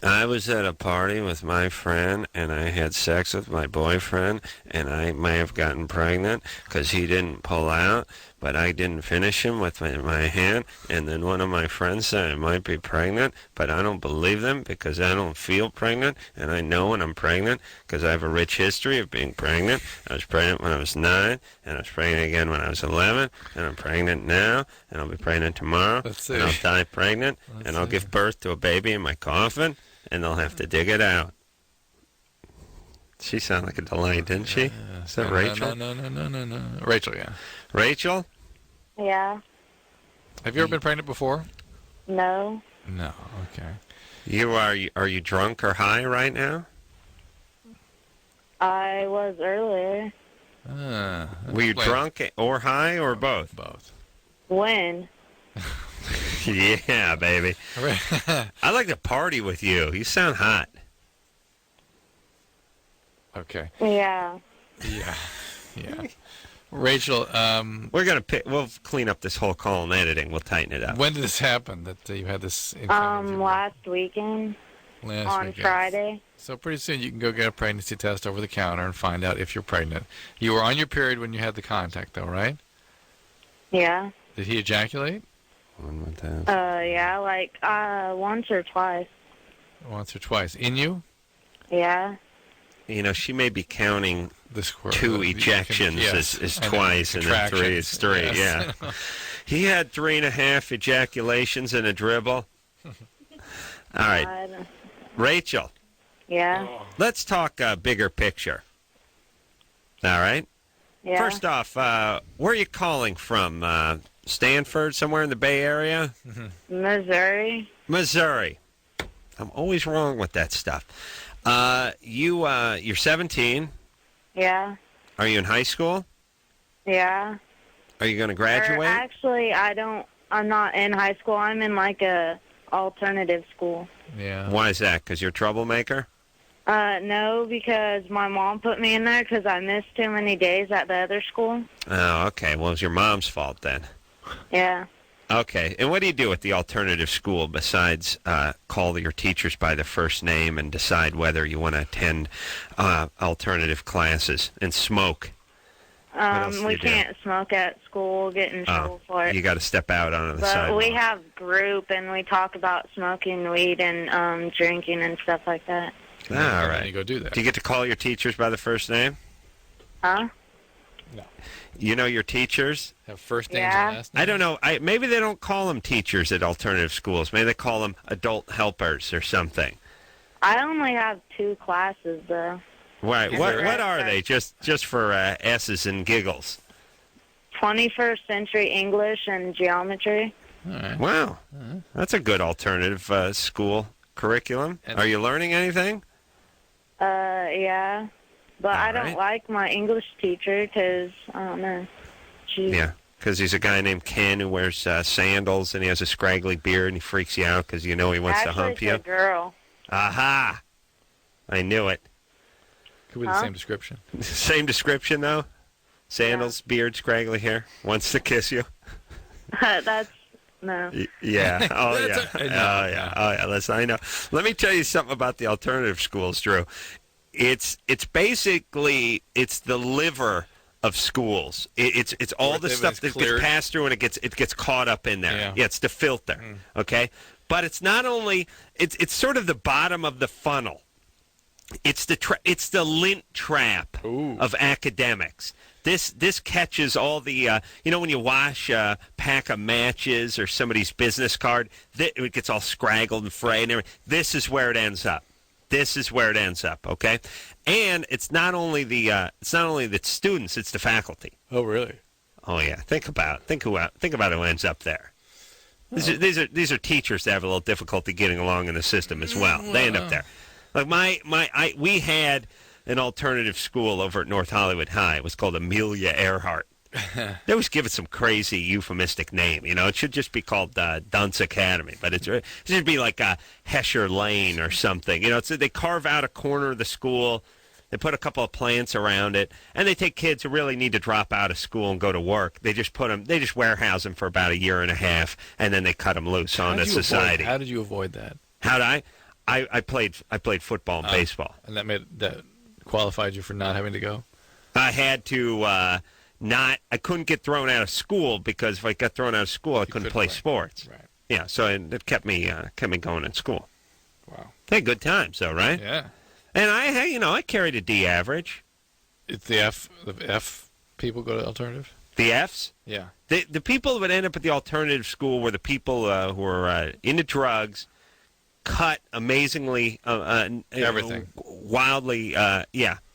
I was at a party with my friend, and I had sex with my boyfriend, and I may have gotten pregnant because he didn't pull out, but I didn't finish him with my hand, and then one of my friends said I might be pregnant, but I don't believe them because I don't feel pregnant, and I know when I'm pregnant because I have a rich history of being pregnant. I was pregnant when I was 9, and I was pregnant again when I was 11, and I'm pregnant now, and I'll be pregnant tomorrow, and I'll die pregnant, and I'll give birth to a baby in my coffin, and they'll have to dig it out. She sounded like a delight, didn't she? Is that Rachel? No. Rachel, yeah. Rachel? Yeah. Have you ever been pregnant before? No. No, okay. Are you drunk or high right now? I was earlier. Were you drunk or high or both? Both. When? Yeah, baby. I'd like to party with you. You sound hot. Okay. Yeah. Yeah. Rachel, we'll clean up this whole call and editing. We'll tighten it up. When did this happen that you had this encounter? Last weekend. On Friday. So pretty soon you can go get a pregnancy test over the counter and find out if you're pregnant. You were on your period when you had the contact, though, right? Yeah. Did he ejaculate? Yeah, once or twice. Once or twice. In you? Yeah. You know, she may be counting The squirrel. 2 ejections Yes. as And then twice, and then 3 is 3. Yes. Yeah. He had 3.5 ejaculations in a dribble. All right. God. Rachel, Yeah. let's talk bigger picture. All right? Yeah. First off, where are you calling from? Stanford, somewhere in the Bay Area? Missouri. Missouri. I'm always wrong with that stuff. You're 17. Yeah. Are you in high school? Yeah. Are you going to Or graduate? actually, I'm not in high school. I'm in like a alternative school. Yeah. Why is that? Because you're a troublemaker? No, because my mom put me in there because I missed too many days at the other school. Oh, okay. Well, it was your mom's fault then. Yeah. Okay. And what do you do at the alternative school besides call your teachers by their first name and decide whether you want to attend alternative classes and smoke? else do We you do? can't smoke at school. Get in trouble for it. You got to step out onto the But sidewalk. we have group, and we talk about smoking weed and drinking and stuff like that. All right. You go do that. Do you get to call your teachers by the first name? Huh? You know your teachers? Have first names Yeah. and last names? I don't know. Maybe they don't call them teachers at alternative schools. Maybe they call them adult helpers or something. I only have 2 classes, though. Right. Is What it what right? are they? Just for S's and giggles. 21st century English and geometry. All right. Wow. That's a good alternative school curriculum. Are you learning anything? Yeah. But I don't right. like my English teacher because, I don't know. Yeah. Because he's a guy named Ken who wears sandals and he has a scraggly beard and he freaks you out because you know he wants Actually, to hump it's you. a girl. Aha! I knew it. Could be the same description. Same description, though? Sandals, beard, scraggly hair. Wants to kiss you. That's, no. Yeah. Oh, yeah. That's Oh, yeah. Oh, yeah. Listen, I know. Let me tell you something about the alternative schools, Drew. It's basically, it's the liver of schools. It's all the stuff that gets passed through and it gets caught up in there. Yeah, it's the filter. Okay? But it's not only, it's sort of the bottom of the funnel. It's the lint trap of academics. This catches all the when you wash a pack of matches or somebody's business card, it gets all scraggled and frayed and everything. This is where it ends up. Okay, and it's not only the students, it's the faculty. Oh, really? Oh yeah. Think about who ends up there. These are teachers that have a little difficulty getting along in the system as well. They end up there. Like we had an alternative school over at North Hollywood High. It was called Amelia Earhart. They always give it some crazy euphemistic name. It should just be called Dunce Academy, but it should be like Hesher Lane or something. They carve out a corner of the school. They put a couple of plants around it, and they take kids who really need to drop out of school and go to work. They just warehouse them for about a year and a half, and then they cut them loose onto society. How did you avoid that? How'd I played football and baseball. And that qualified you for not having to go? I had to I couldn't get thrown out of school because if I got thrown out of school, I couldn't play sports. Right. Yeah, so it kept me going in school. Wow. Hey, good times though, right? Yeah. And I carried a D average. It's the F people go to alternative? The Fs? Yeah. The people that would end up at the alternative school were the people who were into drugs, cut amazingly, everything, wildly,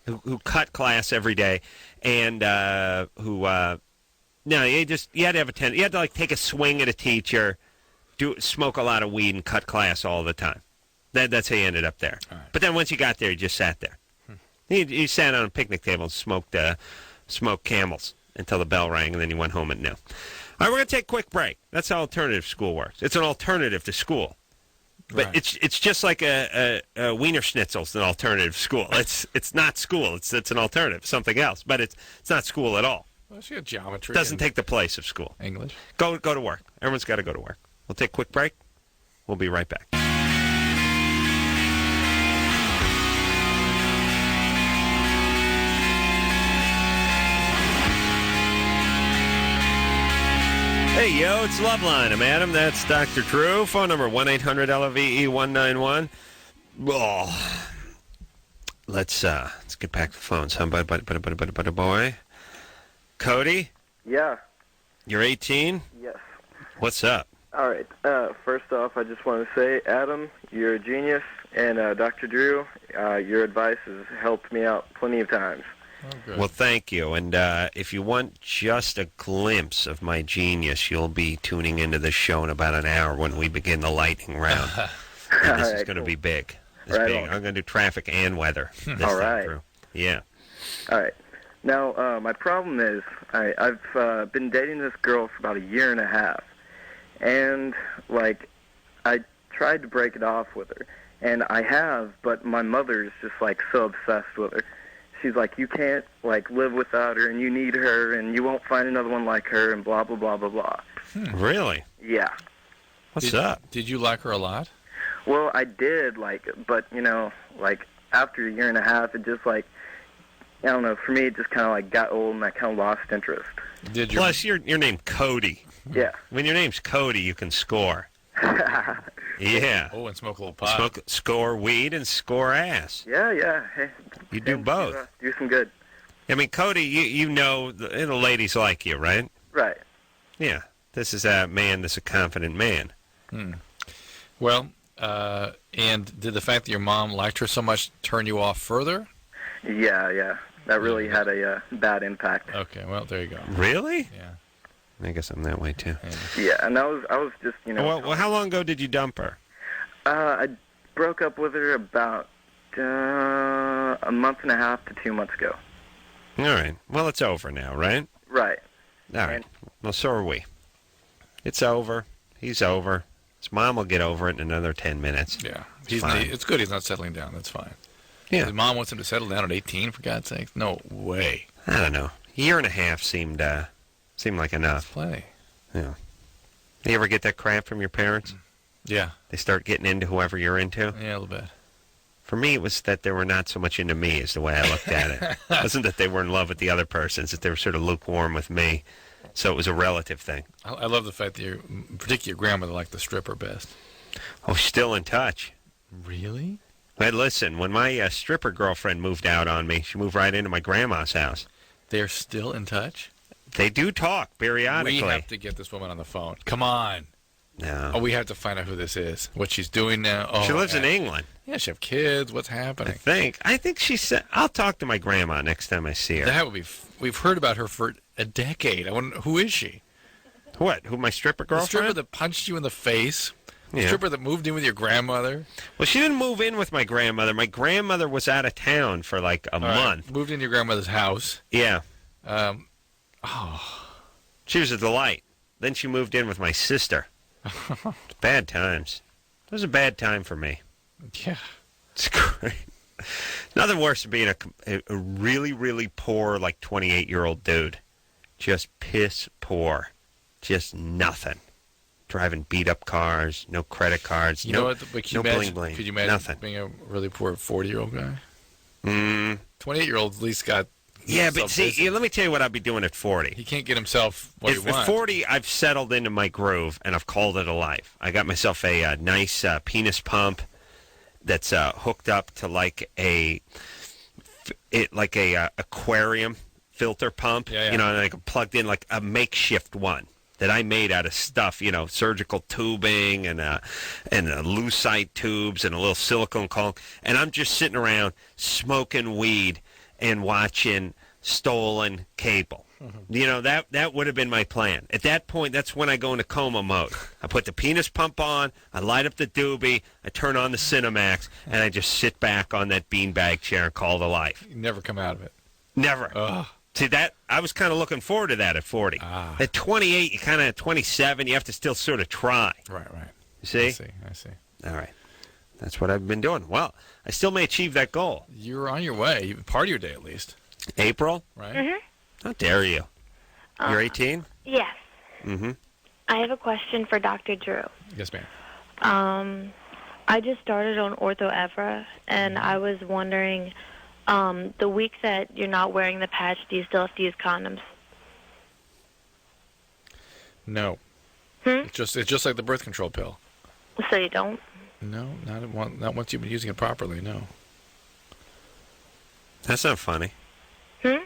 who cut class every day, and you had to have you had to take a swing at a teacher, smoke a lot of weed, and cut class all the time. That's how you ended up there. Right. But then once you got there, you just sat there. You sat on a picnic table and smoked Camels until the bell rang, and then you went home at noon. All right, we're going to take a quick break. That's how alternative school works. It's an alternative to school. But right. it's just like a Wiener Schnitzel's an alternative school. It's not school. It's an alternative, something else. But it's not school at all. Well, she got geometry. Doesn't take the place of school. English. Go to work. Everyone's got to go to work. We'll take a quick break. We'll be right back. Hey, yo, it's Loveline. I'm Adam. That's Dr. Drew. Phone number 1-800-LOVE-191. Oh, Let's get back to the phones, huh, boy? Cody, Yeah. you're 18? Yes. What's up? All right. First off, I just want to say, Adam, you're a genius, and Dr. Drew, your advice has helped me out plenty of times. Well, thank you. And if you want just a glimpse of my genius, you'll be tuning into the show in about an hour when we begin the lightning round. And this is going to be big. I'm going to do traffic and weather. All right. Through. Yeah. All right. Now, my problem is I've been dating this girl for about a year and a half, and, like, I tried to break it off with her, and I have, but my mother's just, like, so obsessed with her. She's like, you can't, like, live without her, and you need her, and you won't find another one like her, and blah, blah, blah, blah, blah. Really? Yeah. What's up? Did you like her a lot? Well, I did, like, but, you know, like, after a year and a half, it just, like, I don't know, for me, it just kind of, like, got old, and I kind of lost interest. Plus, your name Cody. Yeah. When your name's Cody, you can score. Yeah. Oh, and smoke a little pot. Score weed and score ass. Yeah. Hey, you do both. Do some good. I mean, Cody, you know the ladies like you, right? Right. Yeah. This is a man that's a confident man. Well, and did the fact that your mom liked her so much turn you off further? Yeah. That really had a bad impact. Okay, well, there you go. Really? Yeah. I guess I'm that way, too. Yeah, and I was just, you know... Well, how long ago did you dump her? I broke up with her about a month and a half to 2 months ago. All right. Well, it's over now, right? Right. All right. Well, so are we. It's over. He's over. His mom will get over it in another 10 minutes. Yeah. It's good he's not settling down. That's fine. Yeah. His mom wants him to settle down at 18, for God's sake. No way. I don't know. A year and a half seemed like enough. That's plenty. Yeah. You ever get that crap from your parents? Yeah. They start getting into whoever you're into? Yeah, a little bit. For me, it was that they were not so much into me as the way I looked at it. It wasn't that they were in love with the other person. It's that they were sort of lukewarm with me. So it was a relative thing. I love the fact that particularly your grandmother liked the stripper best. Oh, still in touch. Really? But listen, when my stripper girlfriend moved out on me, she moved right into my grandma's house. They're still in touch? They do talk periodically. We have to get this woman on the phone. Come on. No. Oh, we have to find out who this is, what she's doing now. Oh, she lives in England. Yeah, she have kids. What's happening? I think she said, I'll talk to my grandma next time I see her. That would be, we've heard about her for a decade. I wonder, who is she? What? Who, my stripper girlfriend? The stripper that punched you in the face? The stripper that moved in with your grandmother? Well, she didn't move in with my grandmother. My grandmother was out of town for like a month. Moved in your grandmother's house? Yeah. She was a delight. Then she moved in with my sister. It's bad times. It was a bad time for me. Yeah. It's great. Nothing worse than being a really, really poor, like 28-year-old dude. Just piss poor. Just nothing. Driving beat-up cars, no credit cards, you know what? But no bling-bling. Could you imagine nothing. Being a really poor 40-year-old guy? 28-year-old at least got... Yeah, but see, let me tell you what I'd be doing at 40. He can't get himself what he wants. At 40, I've settled into my groove, and I've called it a life. I got myself a nice penis pump that's hooked up to like a aquarium filter pump. Yeah. You know, like plugged in like a makeshift one that I made out of stuff, you know, surgical tubing and lucite tubes and a little silicone caulk. And I'm just sitting around smoking weed and watching stolen cable. You know, that would have been my plan. At that point, that's when I go into coma mode. I put the penis pump on, I light up the doobie, I turn on the Cinemax, and I just sit back on that beanbag chair and call it a life. You never come out of it. Never. Ugh. See, that I was kind of looking forward to that at 40. At 28, you kind of, at 27, you have to still sort of try. Right. You see? I see. All right. That's what I've been doing. Well, I still may achieve that goal. You're on your way. Part of your day, at least. April? Right? Mm-hmm. How dare you? You're 18? Yes. Mm-hmm. I have a question for Dr. Drew. Yes, ma'am. I just started on Ortho-Evra, and I was wondering, the week that you're not wearing the patch, do you still have to use condoms? No. It's just like the birth control pill. So you don't? No, not once you've been using it properly, no. That's not funny. Hmm?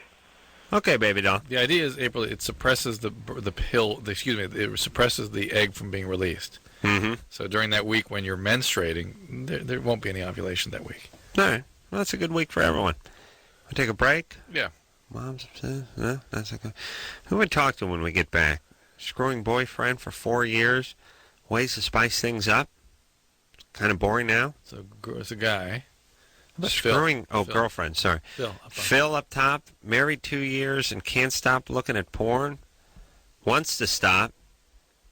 Okay, baby doll. The idea is, April, it suppresses the pill. It suppresses the egg from being released. Mm-hmm. So during that week when you're menstruating, there won't be any ovulation that week. All right. Well, that's a good week for everyone. We'll take a break. Yeah. Mom's upset. No, that's a good. Who would talk to when we get back? Screwing boyfriend for 4 years. Ways to spice things up. Kind of boring now. So it's a guy. Screwing. Phil. Girlfriend. Sorry. Phil up top. Married 2 years and can't stop looking at porn. Wants to stop.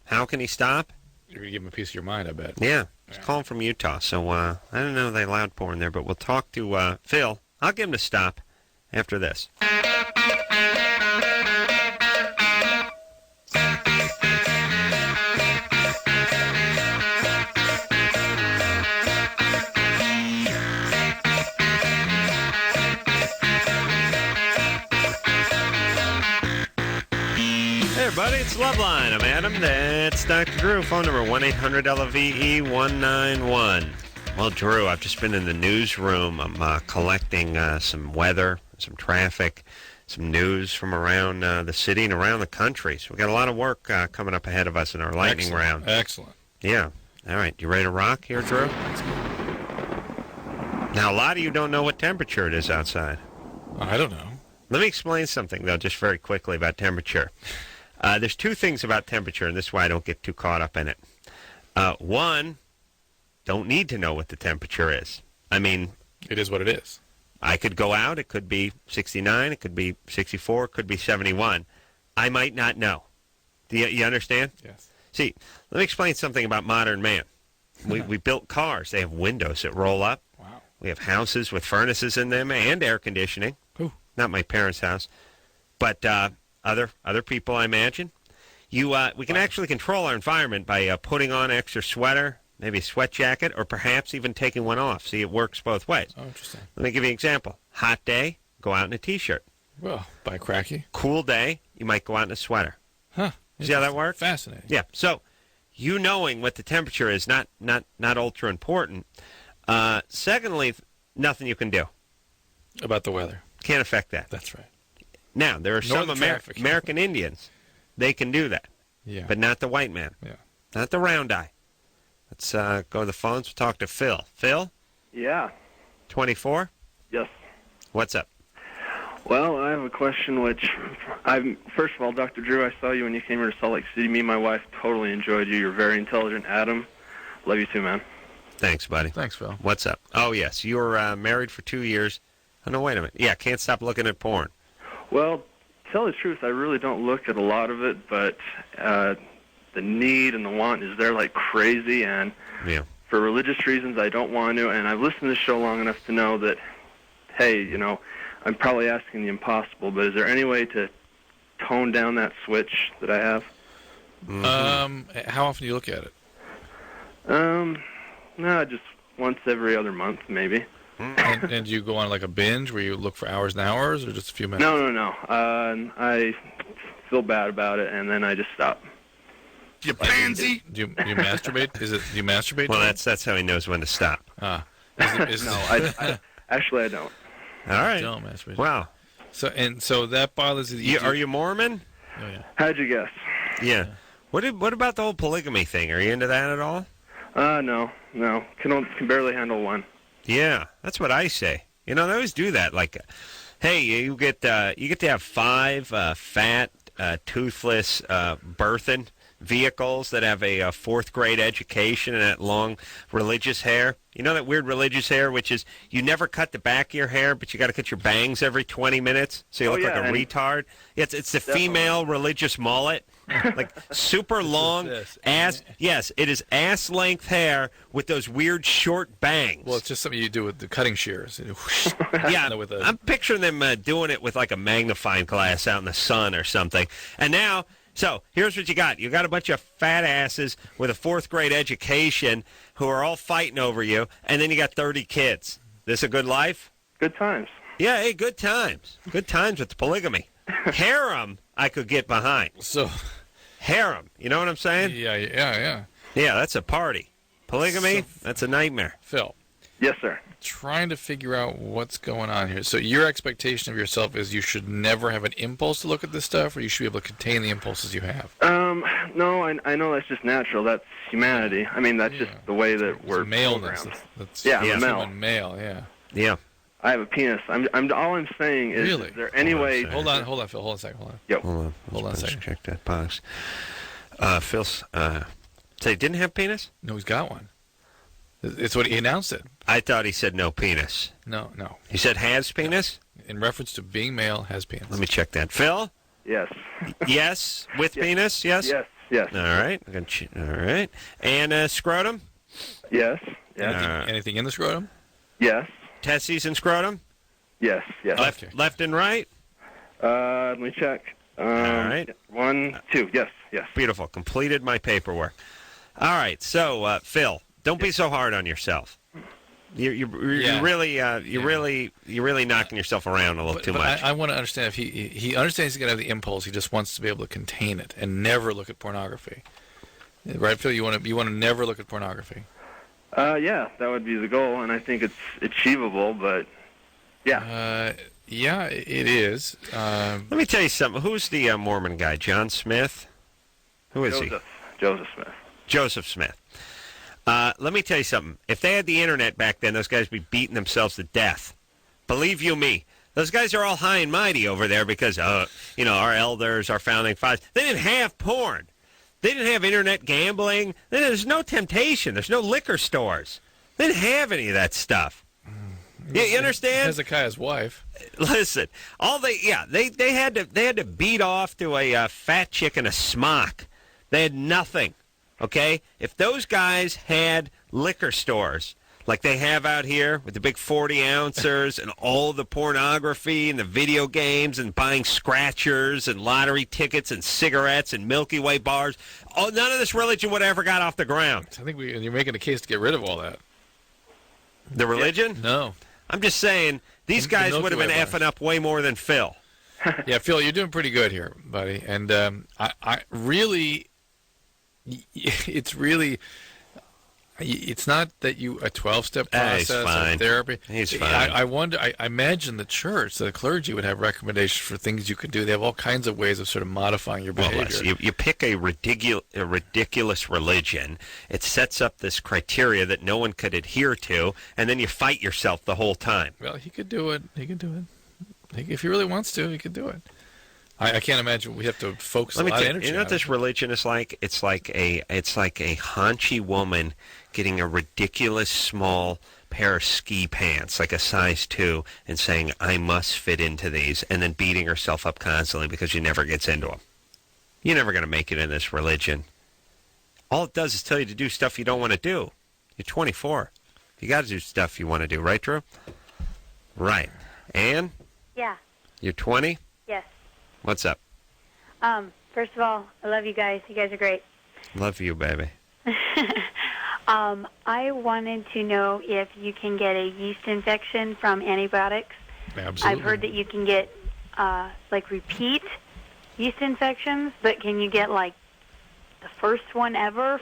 How can he stop? You're going to give him a piece of your mind, I bet. Yeah. He's calling from Utah. So I don't know if they allowed porn there, but we'll talk to Phil. I'll get him to stop after this. Hey everybody, it's Loveline. I'm Adam. That's Dr. Drew. Phone number 1-800-LOVE-191. Well, Drew, I've just been in the newsroom. I'm collecting some weather, some traffic, some news from around the city and around the country. So we've got a lot of work coming up ahead of us in our lightning round. Excellent. Yeah. All right. You ready to rock here, Drew? Now, a lot of you don't know what temperature it is outside. I don't know. Let me explain something, though, just very quickly about temperature. There's two things about temperature, and this is why I don't get too caught up in it. One, don't need to know what the temperature is. I mean, it is what it is. I could go out. It could be 69. It could be 64. It could be 71. I might not know. Do you understand? Yes. See, let me explain something about modern man. We built cars. They have windows that roll up. Wow. We have houses with furnaces in them and air conditioning. Ooh. Not my parents' house, but other people, I imagine. We can actually control our environment by putting on an extra sweater, maybe a sweat jacket, or perhaps even taking one off. See, it works both ways. Oh, interesting. Let me give you an example. Hot day, go out in a T-shirt. Well, by cracky. Cool day, you might go out in a sweater. Huh. See how that works? Fascinating. Yeah. So, you knowing what the temperature is not ultra important. Secondly, nothing you can do about the weather. Can't affect that. That's right. Now, there are some American Indians. They can do that. Yeah. But not the white man. Yeah. Not the round eye. Let's go to the phones. We'll talk to Phil. Phil? Yeah. 24? Yes. What's up? Well, I have a question first of all, Dr. Drew, I saw you when you came here to Salt Lake City. Me and my wife totally enjoyed you. You're very intelligent. Adam, love you too, man. Thanks, buddy. Thanks, Phil. What's up? Oh, yes. You were married for 2 years. Oh, no, wait a minute. Yeah, can't stop looking at porn. Well, to tell the truth, I really don't look at a lot of it, but the need and the want is there like crazy, and for religious reasons, I don't want to, and I've listened to this show long enough to know that, hey, I'm probably asking the impossible, but is there any way to tone down that switch that I have? Mm-hmm. How often do you look at it? No, just once every other month, maybe. And do you go on like a binge where you look for hours and hours, or just a few minutes? No. I feel bad about it, and then I just stop. You pansy! Do you masturbate? Do you masturbate? Well, that's how he knows when to stop. No, I actually I don't. All right. Don't masturbate. Wow. So that bothers you. Are you Mormon? Oh yeah. How'd you guess? Yeah. What about the whole polygamy thing? Are you into that at all? No. Can barely handle one. Yeah, that's what I say. They always do that. Like, hey, you get to have 5 fat, toothless birthing vehicles that have a 4th grade education and that long religious hair. You know that weird religious hair, which is you never cut the back of your hair, but you got to cut your bangs every 20 minutes, so you look like a retard. It's the female religious mullet, like super long ass. Yes, it is ass length hair with those weird short bangs. Well, it's just something you do with the cutting shears. Yeah, I'm picturing them doing it with like a magnifying glass out in the sun or something. And now. So, here's what you got. You got a bunch of fat asses with a 4th grade education who are all fighting over you, and then you got 30 kids. This a good life? Good times. Yeah, hey, good times. Good times with the polygamy. Harem, I could get behind. So, harem, you know what I'm saying? Yeah. Yeah, that's a party. Polygamy, that's a nightmare. Phil. Yes, sir. trying to figure out what's going on here. So your expectation of yourself is you should never have an impulse to look at this stuff, or you should be able to contain the impulses you have? No, I know that's just natural. That's humanity. I mean, that's just the way that we're maleness. programmed. That's I'm a male. Male, yeah. Yeah. I have a penis. All I'm saying is, Really? is there any way... Hold on, Phil. Hold on a second. Hold on. Yep. Hold on a second. Check that box. Phil's, say, didn't have penis? No, he's got one. It's what he announced it. I thought he said no penis. No. He said has penis? In reference to being male, has penis. Let me check that. Phil? Yes. Yes, with penis? Yes? Yes. All right. All right. And scrotum? Yes. Anything in the scrotum? Yes. Testes and scrotum? Yes. Left and right? Let me check. All right. 1, 2. Yes. Beautiful. Completed my paperwork. All right. So, Phil, don't be so hard on yourself. You're really knocking yourself around a little too much. I want to understand if he understands he's going to have the impulse. He just wants to be able to contain it and never look at pornography. Right, Phil? You want to never look at pornography. Yeah, that would be the goal, and I think it's achievable. But yeah. Yeah, it is. Let me tell you something. Who's the Mormon guy? John Smith? Who is he? Joseph Smith. Joseph Smith. Let me tell you something. If they had the internet back then, those guys would be beating themselves to death. Believe you me. Those guys are all high and mighty over there because, our elders, our founding fathers, they didn't have porn. They didn't have internet gambling. There's no temptation. There's no liquor stores. They didn't have any of that stuff. You understand? Hezekiah's wife. Listen, they had to beat off to a fat chick in a smock. They had nothing. Okay? If those guys had liquor stores like they have out here with the big 40-ouncers and all the pornography and the video games and buying scratchers and lottery tickets and cigarettes and Milky Way bars, none of this religion would have ever got off the ground. I think you're making a case to get rid of all that. The religion? No. I'm just saying, these guys would have been effing up way more than Phil. Yeah, Phil, you're doing pretty good here, buddy. And I really... It's not that a 12-step process of therapy. He's fine. I wonder. I imagine the church, the clergy, would have recommendations for things you could do. They have all kinds of ways of sort of modifying your behavior. Well, you pick a ridiculous religion. It sets up this criteria that no one could adhere to, and then you fight yourself the whole time. Well, he could do it. If he really wants to, he could do it. I can't imagine we have to focus a lot of energy. You know what this religion is like? It's like a haunchy woman getting a ridiculous small pair of ski pants, like a size 2, and saying, I must fit into these, and then beating herself up constantly because she never gets into them. You're never going to make it in this religion. All it does is tell you to do stuff you don't want to do. You're 24. You got to do stuff you want to do, right, Drew? Right. Ann? Yeah. You're 20? Yes. What's up? First of all, I love you guys. You guys are great. Love you, baby. I wanted to know if you can get a yeast infection from antibiotics. Absolutely. I've heard that you can get, repeat yeast infections, but can you get, the first one ever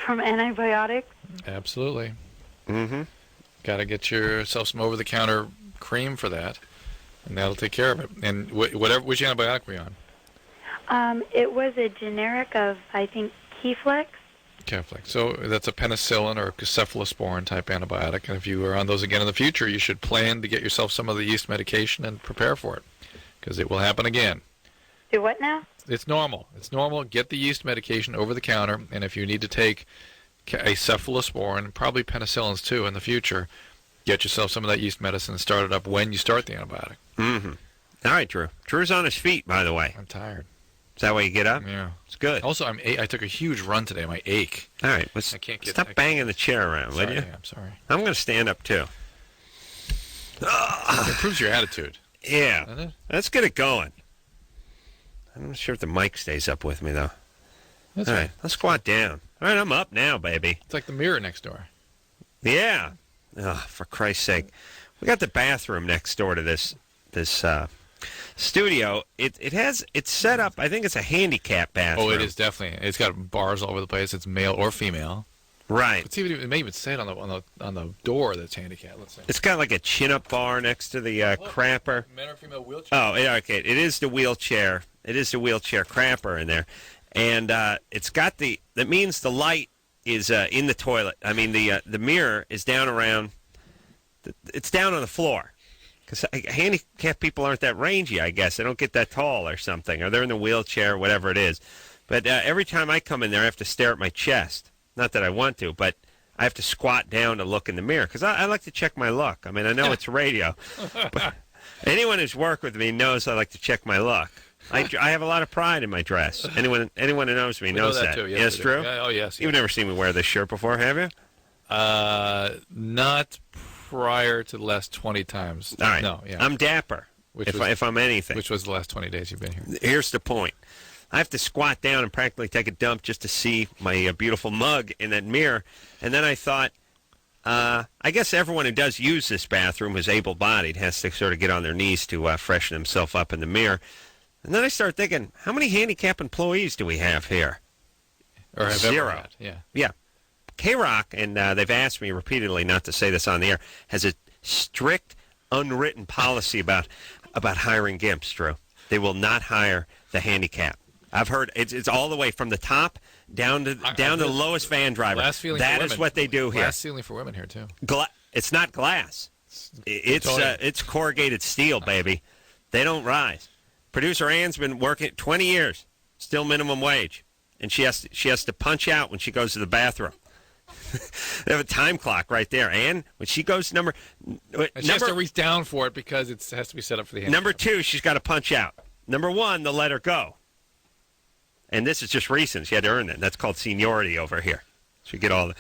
from antibiotics? Absolutely. Mm-hmm. Got to get yourself some over-the-counter cream for that, and that'll take care of it. And which antibiotic were you on? It was a generic of, I think, Keflex. Keflex. So that's a penicillin or cephalosporin type antibiotic. And if you are on those again in the future, you should plan to get yourself some of the yeast medication and prepare for it, because it will happen again. Do what now? It's normal. It's normal. Get the yeast medication over the counter, and if you need to take a cephalosporin, probably penicillins too in the future, get yourself some of that yeast medicine and start it up when you start the antibiotic. Mm-hmm. All right, Drew. Drew's on his feet, by the way. I'm tired. Is that why you get up? Yeah. It's good. Also, I took a huge run today. My ache. All right. I can't get. Stop banging the chair around, will you? I'm sorry. I'm going to stand up, too. It improves your attitude. Yeah. Doesn't it? Let's get it going. I'm not sure if the mic stays up with me, though. That's all right. right. Let's squat down. All right, I'm up now, baby. It's like the mirror next door. Yeah. Oh, for Christ's sake. We got the bathroom next door to this studio. It's set up, I think it's a handicap bathroom. Oh, it is definitely. It's got bars all over the place. It's male or female. Right. It may even say it on the door that's handicapped. Let's see. It's got like a chin-up bar next to the crapper. Men or female wheelchair? Oh, yeah, okay. It is the wheelchair. It is the wheelchair crapper in there. And it's got that means the light is in the toilet. I mean, the mirror is down around, it's down on the floor. Because handicapped people aren't that rangy, I guess. They don't get that tall or something. Or they're in the wheelchair, whatever it is. But every time I come in there, I have to stare at my chest. Not that I want to, but I have to squat down to look in the mirror. Because I like to check my look. I mean, I know it's radio. But anyone who's worked with me knows I like to check my look. I have a lot of pride in my dress. Anyone who knows me knows that. Too. Yes, Yes, Drew? Yeah, oh, yes. You've never seen me wear this shirt before, have you? Not prior to the last 20 times. All right. No, yeah. I'm dapper, if I'm anything. Which was the last 20 days you've been here. Here's the point. I have to squat down and practically take a dump just to see my beautiful mug in that mirror. And then I thought, I guess everyone who does use this bathroom who's able-bodied has to sort of get on their knees to freshen himself up in the mirror. And then I started thinking, how many handicap employees do we have here? Or have Zero. ever had, yeah. Yeah. K-Rock, and they've asked me repeatedly not to say this on the air, has a strict, unwritten policy about hiring gimps, Drew. They will not hire the handicap. I've heard it's all the way from the top down to the lowest van driver. Glass ceiling That for is women. what they do here. Glass ceiling for women here, too. It's not glass. It's corrugated steel, baby. They don't rise. Producer Ann's been working 20 years, still minimum wage, and she has to punch out when she goes to the bathroom. They have a time clock right there. And when she goes And she has to reach down for it because it has to be set up for the hand. Number 2, she's got to punch out. Number 1, they'll let her go. And this is just recent. She had to earn it. That's called seniority over here. So you get all the...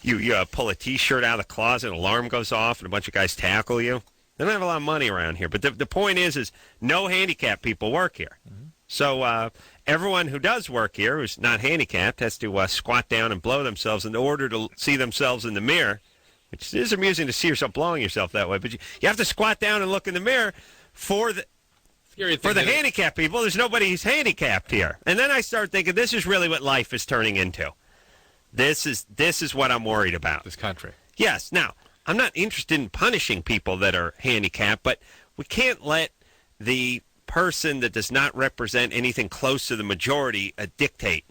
You pull a T-shirt out of the closet, an alarm goes off, and a bunch of guys tackle you. They don't have a lot of money around here. But the point is no handicapped people work here. Mm-hmm. So everyone who does work here who's not handicapped has to squat down and blow themselves in order to see themselves in the mirror, which is amusing to see yourself blowing yourself that way. But you have to squat down and look in the mirror for the handicapped people. There's nobody who's handicapped here. And then I start thinking, this is really what life is turning into. This is what I'm worried about. This country. Yes. Now, I'm not interested in punishing people that are handicapped, but we can't let the person that does not represent anything close to the majority dictate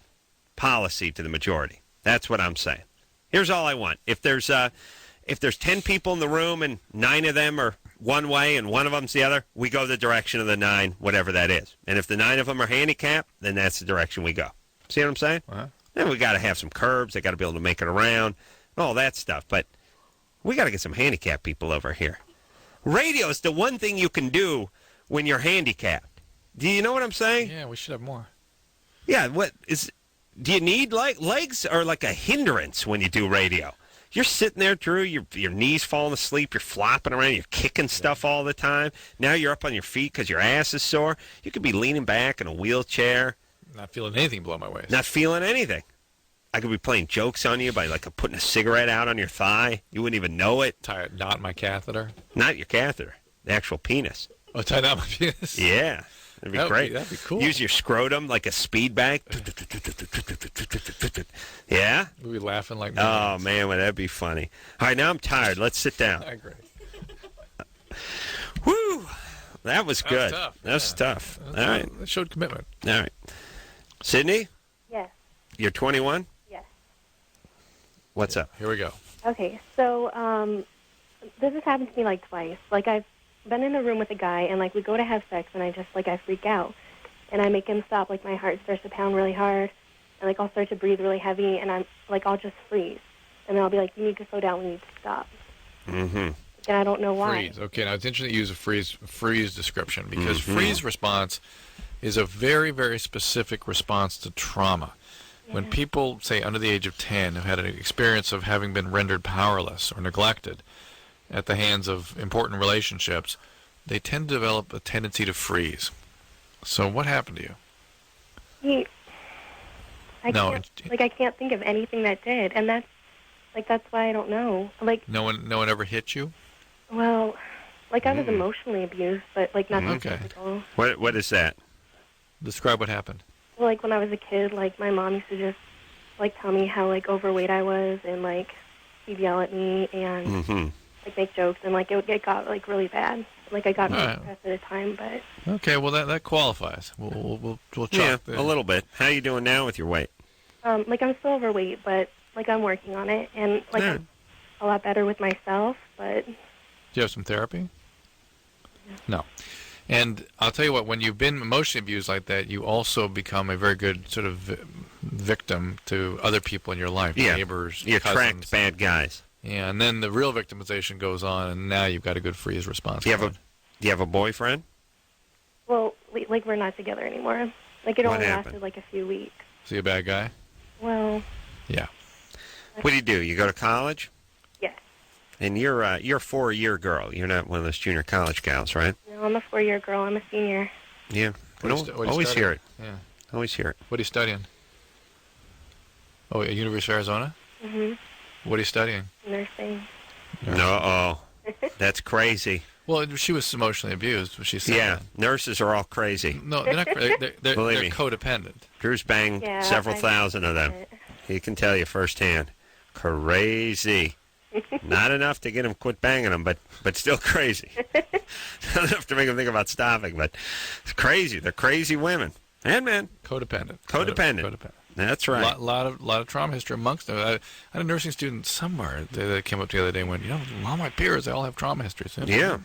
policy to the majority. That's what I'm saying. Here's all I want. If there's 10 people in the room and 9 of them are one way and one of them's the other, we go the direction of the 9, whatever that is. And if the 9 of them are handicapped, then that's the direction we go. See what I'm saying? Uh-huh. Then we got to have some curbs. They got to be able to make it around, all that stuff. But we got to get some handicapped people over here. Radio is the one thing you can do when you're handicapped. Do you know what I'm saying? Yeah, we should have more. Yeah, do you need legs are like a hindrance when you do radio? You're sitting there, Drew, your knees falling asleep, you're flopping around, you're kicking stuff all the time. Now you're up on your feet because your ass is sore. You could be leaning back in a wheelchair. Not feeling anything below my waist. Not feeling anything. I could be playing jokes on you by putting a cigarette out on your thigh. You wouldn't even know it. Not my catheter. Not your catheter. The actual penis. Oh, tie down my penis? Yeah. That'd be great. That'd be cool. Use your scrotum like a speed bag. Yeah? We'd be laughing like oh, man, would that be funny. All right, now I'm tired. Let's sit down. I agree. Woo! That was good. That was tough. All right. That showed commitment. All right. Sydney? Yes. You're 21? Yes. What's up? Here we go. Okay, so this has happened to me twice. I've been in a room with a guy, and we go to have sex, and I freak out, and I make him stop. My heart starts to pound really hard, and I'll start to breathe really heavy, and I'll just freeze, and then I'll be you need to slow down, we need to stop. Mm-hmm. And I don't know why. Freeze. Okay, now it's interesting to use a freeze description because freeze response is a very, very specific response to trauma. Yeah. When people, say, under the age of 10, have had an experience of having been rendered powerless or neglected at the hands of important relationships, they tend to develop a tendency to freeze. So what happened to you? I can't think of anything that did, and that's why I don't know. No one ever hit you? Well, I was emotionally abused, but nothing physical. What is that? Describe what happened. Well, when I was a kid, my mom used to just like tell me how like overweight I was, and like he'd yell at me and like make jokes, and like it got like really bad. Like I got really depressed at a time, but Okay, well that qualifies. We'll chalk a little bit. How you doing now with your weight? like I'm still overweight, but like I'm working on it, and like I'm a lot better with myself. But do you have some therapy? No. And I'll tell you what, when you've been emotionally abused like that, you also become a very good sort of victim to other people in your life, neighbors, You cousins. attract bad guys. Yeah, and then the real victimization goes on, and now you've got a good freeze response. Do you have a boyfriend? well, like we're not together anymore. Like it What only happened? lasted like a few weeks. Is he a bad guy? Well, Yeah. What do? You go to college? yes. And you're a 4-year girl. You're not one of those junior college gals, right? No, I'm a 4-year girl. I'm a senior. Yeah. What are you what are you Always hear it. studying? Yeah. Always hear it. What are you studying? Oh, at University of Arizona? Mhm. What are you studying? Nursing. No, that's crazy. Well, she was emotionally abused, was she saying? Yeah, nurses are all crazy. No, they're not crazy. They're Believe me. codependent. Drew's banged Yeah, several I thousand of them. He can tell you firsthand. Crazy. Not enough to get him quit banging them, but still crazy. Not enough to make him think about stopping, but it's crazy. They're crazy women and men. Codependent. Codependent. That's right. A lot of trauma history amongst them. I had a nursing student somewhere that came up the other day and went, a lot of my peers, they all have trauma histories. Yeah.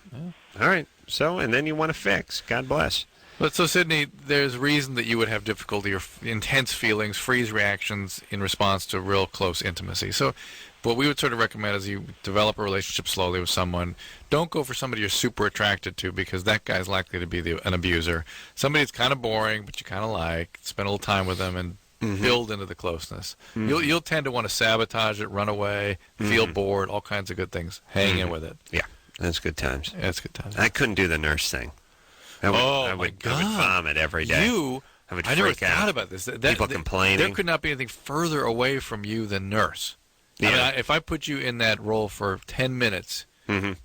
All right. So, and then you want to fix. God bless. But so, Sydney, there's reason that you would have difficulty or intense feelings, freeze reactions in response to real close intimacy. So what we would sort of recommend is you develop a relationship slowly with someone. Don't go for somebody you're super attracted to, because that guy's likely to be an abuser. Somebody that's kind of boring, but you kind of like, spend a little time with them and build into the closeness. You'll tend to want to sabotage it, run away, feel bored, all kinds of good things. Hang in with it. Yeah, that's good times. Yeah, that's good times. I couldn't do the nurse thing. I would vomit every day. I would I never freak out. thought about this. People complaining. There could not be anything further away from you than nurse. Yeah. I mean, if I put you in that role for 10 minutes,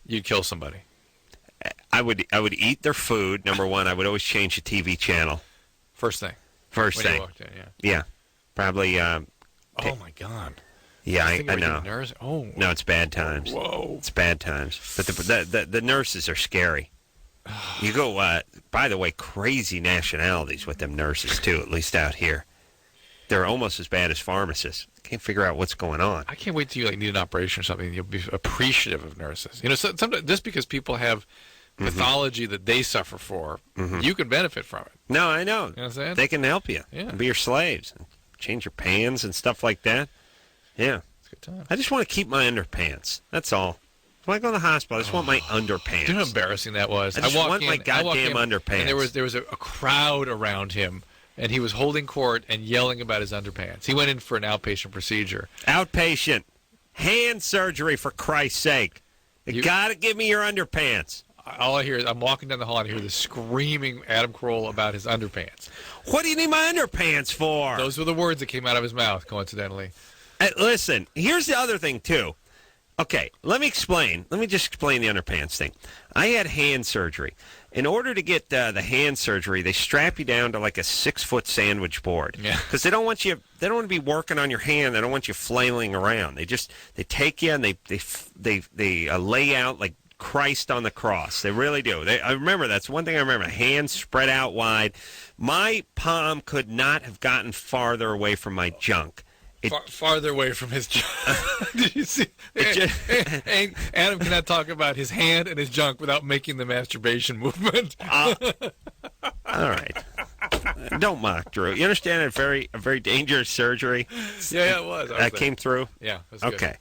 you'd kill somebody. I would eat their food. Number one, I would always change the TV channel. First thing. First When you thing. walked in, yeah. Yeah. Probably. Oh my God. Yeah, I think I we did know. nurse? Oh. No, it's bad times. Whoa. It's bad times. But the nurses are scary. You go, by the way, crazy nationalities with them nurses, too, at least out here. They're almost as bad as pharmacists. Can't figure out what's going on. I can't wait till you need an operation or something. You'll be appreciative of nurses. Sometimes just because people have pathology that they suffer for, you can benefit from it. No, I know. You know what I'm saying? They can help you. Yeah. Be your slaves. Change your pants and stuff like that. Yeah. It's a good time. I just want to keep my underpants. That's all. When I go to the hospital, I just want my underpants. Do you know how embarrassing that was? I just want my goddamn underpants. And there was a crowd around him, and he was holding court and yelling about his underpants. He went in for an outpatient procedure. Outpatient. Hand surgery, for Christ's sake. You got to give me your underpants. All I hear is I'm walking down the hall and I hear this screaming Adam Carolla about his underpants. What do you need my underpants for? Those were the words that came out of his mouth, coincidentally. Listen, here's the other thing, too. Okay, let me explain. Let me just explain the underpants thing. I had hand surgery. In order to get the hand surgery, they strap you down to like a 6-foot sandwich board. Yeah. Because they don't want you. They don't want to be working on your hand. They don't want you flailing around. They take you and they lay out like Christ on the cross. They really do. I remember that's one thing I remember. Hands spread out wide. My palm could not have gotten farther away from my junk. Farther away from his junk. Did you see? Adam cannot talk about his hand and his junk without making the masturbation movement. All right. Don't mock, Drew. You understand a very dangerous surgery? Yeah, it was. That came through? Yeah, it was good. Okay.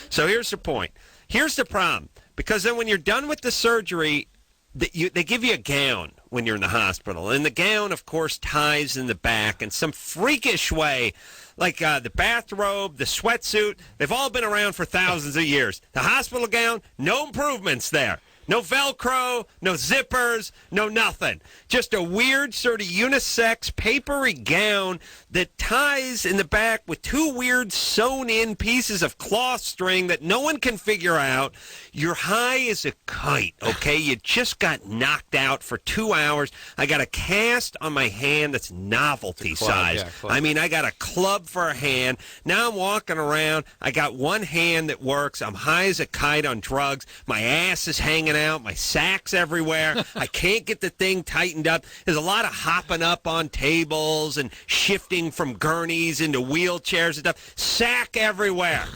So here's the point. Here's the problem. Because then when you're done with the surgery, they give you a gown when you're in the hospital. And the gown, of course, ties in the back in some freakish way. Like the bathrobe, the sweatsuit, they've all been around for thousands of years. The hospital gown, no improvements there. No Velcro, no zippers, no nothing. Just a weird sort of unisex papery gown that ties in the back with two weird sewn-in pieces of cloth string that no one can figure out. You're high as a kite, okay? You just got knocked out for 2 hours. I got a cast on my hand that's novelty size. Club. I mean, I got a club for a hand. Now I'm walking around. I got one hand that works. I'm high as a kite on drugs. My ass is hanging out. My sack's everywhere. I can't get the thing tightened up. There's a lot of hopping up on tables and shifting from gurneys into wheelchairs and stuff. Sack everywhere.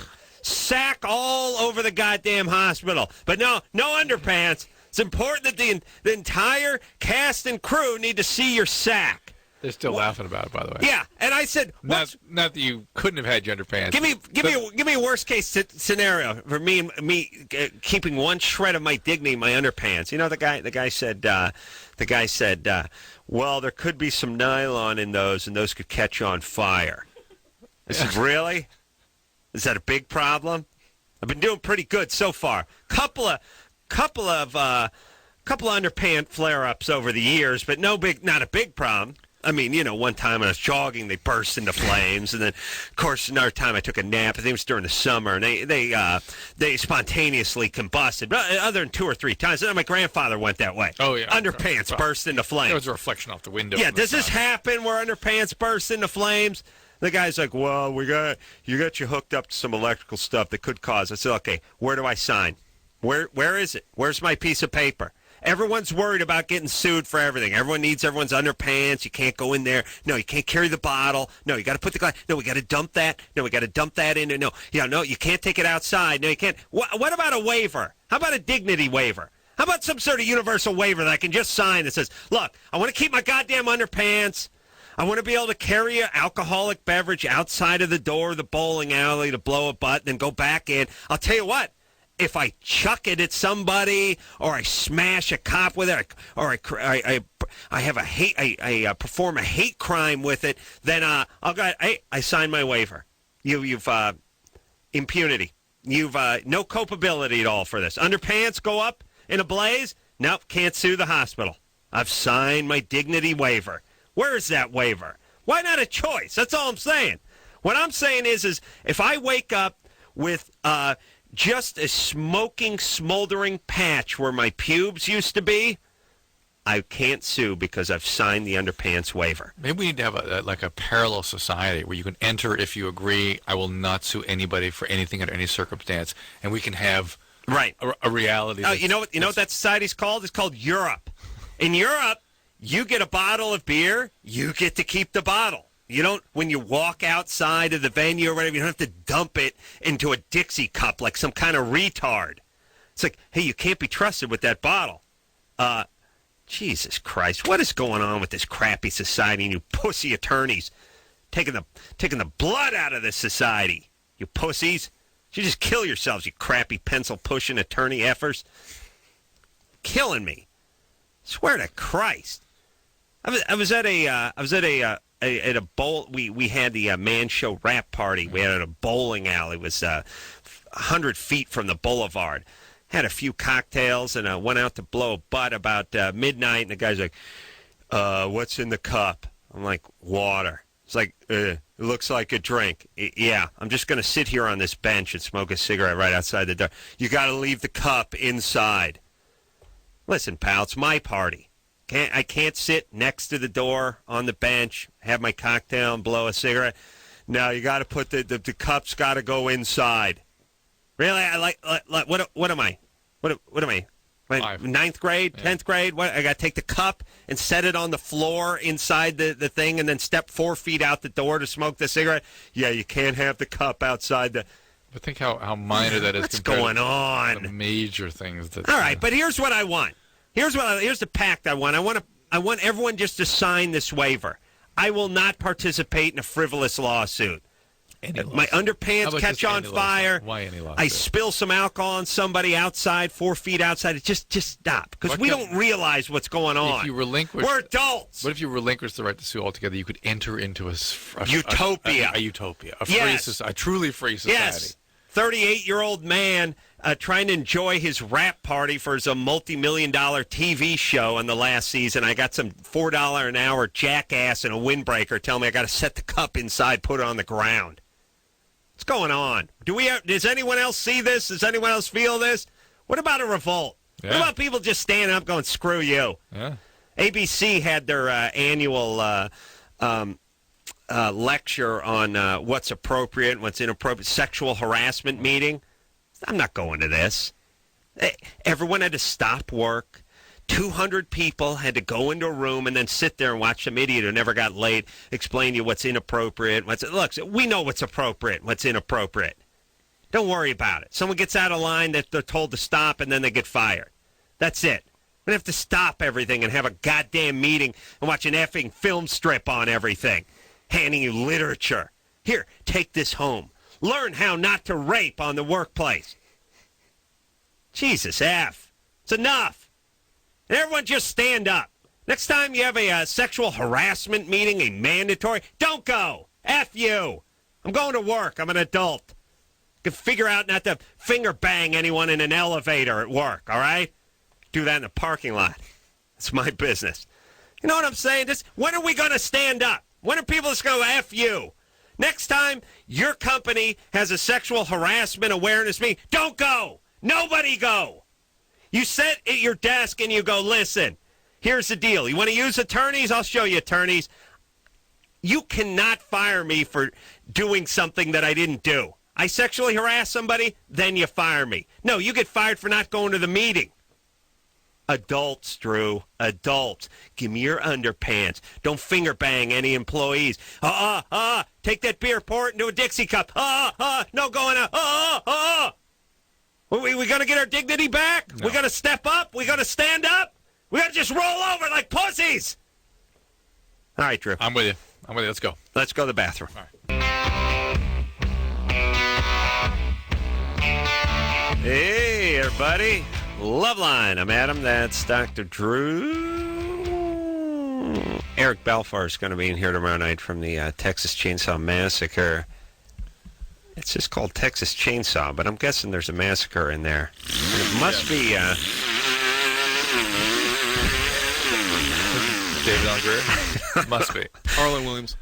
Sack all over the goddamn hospital. But no underpants. It's important that the entire cast and crew need to see your sack. They're still laughing about it, by the way. Yeah, and I said, not that you couldn't have had your underpants. Give me a worst case scenario for me keeping one shred of my dignity in my underpants. You know, the guy said, well, there could be some nylon in those, and those could catch on fire. I said, really? Is that a big problem? I've been doing pretty good so far. Couple of underpant flare-ups over the years, but not a big problem. I mean, you know, one time I was jogging, they burst into flames, and then, of course, another time I took a nap. I think it was during the summer, and they spontaneously combusted. But other than 2 or 3 times, and my grandfather went that way. Oh yeah, underpants burst into flames. There was a reflection off the window. Yeah, does this happen where underpants burst into flames? The guy's like, well, you got you hooked up to some electrical stuff that could cause. I said, okay, where do I sign? Where is it? Where's my piece of paper? Everyone's worried about getting sued for everything. Everyone needs everyone's underpants. You can't go in there. No, you can't carry the bottle. No, you got to put the glass. No, we got to dump that. No, we got to dump that in. No, you can't take it outside. No, you can't. What about a waiver? How about a dignity waiver? How about some sort of universal waiver that I can just sign that says, look, I want to keep my goddamn underpants. I want to be able to carry an alcoholic beverage outside of the door of the bowling alley to blow a butt and then go back in. I'll tell you what. If I chuck it at somebody, or I smash a cop with it, or I perform a hate crime with it, then I'll go. I sign my waiver. You've impunity. You've no culpability at all for this. Underpants go up in a blaze. Nope, can't sue the hospital. I've signed my dignity waiver. Where is that waiver? Why not a choice? That's all I'm saying. What I'm saying is if I wake up with just a smoking, smoldering patch where my pubes used to be, I can't sue because I've signed the underpants waiver. Maybe we need to have a parallel society where you can enter if you agree, I will not sue anybody for anything under any circumstance, and we can have a reality. You know what that society's called? It's called Europe. In Europe, you get a bottle of beer, you get to keep the bottle. You don't, when you walk outside of the venue or whatever, you don't have to dump it into a Dixie cup like some kind of retard. It's like, hey, you can't be trusted with that bottle. Jesus Christ, what is going on with this crappy society and you pussy attorneys taking the blood out of this society? You pussies. You just kill yourselves, you crappy pencil-pushing attorney effers. Killing me. Swear to Christ. I was at a bowl. We had the Man Show rap party. We had it at a bowling alley. It was 100 feet from the boulevard. Had a few cocktails and went out to blow a butt about midnight. And the guy's like, "What's in the cup?" I'm like, "Water." It's like, "It looks like a drink." Yeah, I'm just going to sit here on this bench and smoke a cigarette right outside the door. You got to leave the cup inside. Listen, pal, it's my party. I can't sit next to the door on the bench, have my cocktail and blow a cigarette. No, you got to put the cups got to go inside. Really? What am I? What am I? Ninth grade, 10th grade? What? I got to take the cup and set it on the floor inside the thing and then step 4 feet out the door to smoke the cigarette? Yeah, you can't have the cup outside the... But think how minor that is. What's going on? The major things that... All right, but here's what I want. Here's the pact I want. I want everyone just to sign this waiver. I will not participate in a frivolous lawsuit. My underpants catch on fire. Why any lawsuit? I spill some alcohol on somebody outside, 4 feet outside. Just stop, because we don't realize what's going on. If you relinquish, we're adults. What if you relinquish the right to sue altogether? You could enter into a utopia. A utopia. A truly free society. Yes. 38-year-old man trying to enjoy his rap party for his multi-million-dollar TV show on the last season. I got some $4 an hour jackass and a windbreaker telling me I got to set the cup inside, put it on the ground. What's going on? Does anyone else see this? Does anyone else feel this? What about a revolt? Yeah. What about people just standing up going, screw you? Yeah. ABC had their annual lecture on what's appropriate and what's inappropriate, sexual harassment meeting. I'm not going to this. Everyone had to stop work. 200 people had to go into a room and then sit there and watch some idiot who never got laid explain to you what's inappropriate. Look, we know what's appropriate and what's inappropriate. Don't worry about it. Someone gets out of line, that they're told to stop, and then they get fired. That's it. We don't have to stop everything and have a goddamn meeting and watch an effing film strip on everything, handing you literature. Here, take this home. Learn how not to rape on the workplace. Jesus F. It's enough. And everyone just stand up. Next time you have a sexual harassment meeting, a mandatory, don't go. F you. I'm going to work. I'm an adult. I can figure out not to finger bang anyone in an elevator at work, all right? Do that in the parking lot. It's my business. You know what I'm saying? When are we going to stand up? When are people just going to F you? Next time your company has a sexual harassment awareness meeting, don't go. Nobody go. You sit at your desk and you go, listen, here's the deal. You want to use attorneys? I'll show you attorneys. You cannot fire me for doing something that I didn't do. I sexually harass somebody, then you fire me. No, you get fired for not going to the meeting. Adults, Drew. Adults. Give me your underpants. Don't finger bang any employees. Take that beer, pour it into a Dixie cup. No going out. We going to get our dignity back? No. We going to step up? We going to stand up? We got to just roll over like pussies. All right, Drew. I'm with you. Let's go. Let's go to the bathroom. All right. Hey, everybody. Loveline. I'm Adam. That's Dr. Drew. Eric Balfour is going to be in here tomorrow night from the Texas Chainsaw Massacre. It's just called Texas Chainsaw, but I'm guessing there's a massacre in there. And it must be... David Alger? Must be. Harlan Williams.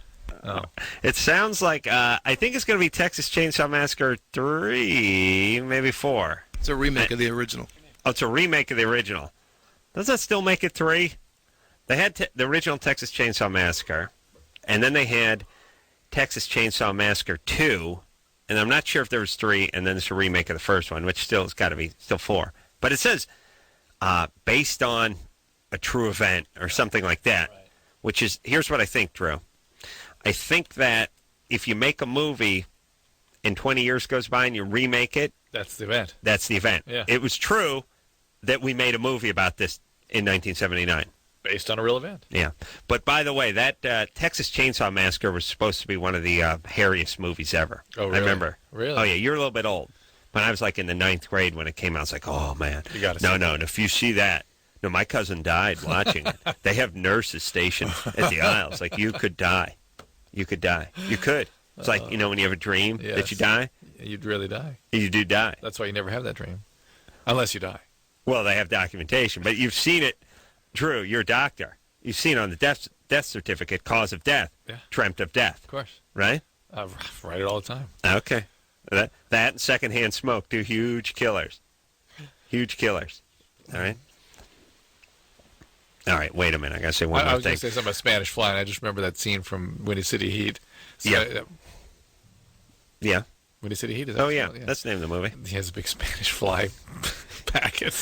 Oh. It sounds like, I think it's going to be Texas Chainsaw Massacre 3, maybe 4. It's a remake of the original. Oh, it's a remake of the original. Does that still make it 3? They had the original Texas Chainsaw Massacre, and then they had Texas Chainsaw Massacre 2, and I'm not sure if there was 3, and then it's a remake of the first one, which still has got to be still 4. But it says, based on a true event or something like that, right. Which is, here's what I think, Drew. I think that if you make a movie and 20 years goes by and you remake it, that's the event. That's the event. Yeah. It was true that we made a movie about this in 1979. Based on a real event. Yeah. But by the way, that Texas Chainsaw Massacre was supposed to be one of the hairiest movies ever. Oh, really? I remember. Really? Oh, yeah. You're a little bit old. When I was like in the 9th grade when it came out, I was like, oh, man. You gotta No, and if you see that. No, my cousin died watching it. They have nurses stationed at the aisles. Like, you could die. You could die. You could. It's like, when you have a dream that you die. You'd really die. You do die. That's why you never have that dream. Unless you die. Well, they have documentation. But you've seen it. Drew, you're a doctor. You've seen on the death certificate, cause of death. Yeah. Dreamt of death. Of course. Right? I write it all the time. Okay. That and secondhand smoke, 2 huge killers. Huge killers. All right? All right, wait a minute. I got to say one more thing. I was going to say something about Spanish Fly, and I just remember that scene from Windy City Heat. So yeah. Windy City Heat? Oh, yeah. That's the name of the movie. He has a big Spanish Fly packet.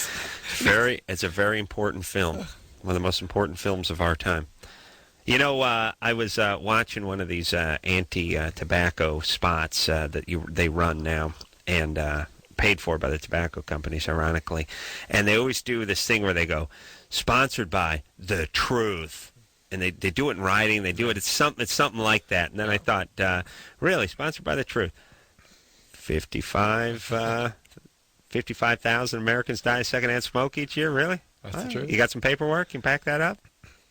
It's a very important film. One of the most important films of our time. I was watching one of these anti-tobacco spots that they run now, and paid for by the tobacco companies, ironically. And they always do this thing where they go, sponsored by The Truth. And they do it in writing. They do it. It's something like that. And then I thought, really, sponsored by The Truth. 55,000 Americans die of secondhand smoke each year? Really? That's the truth. You got some paperwork? You can back that up?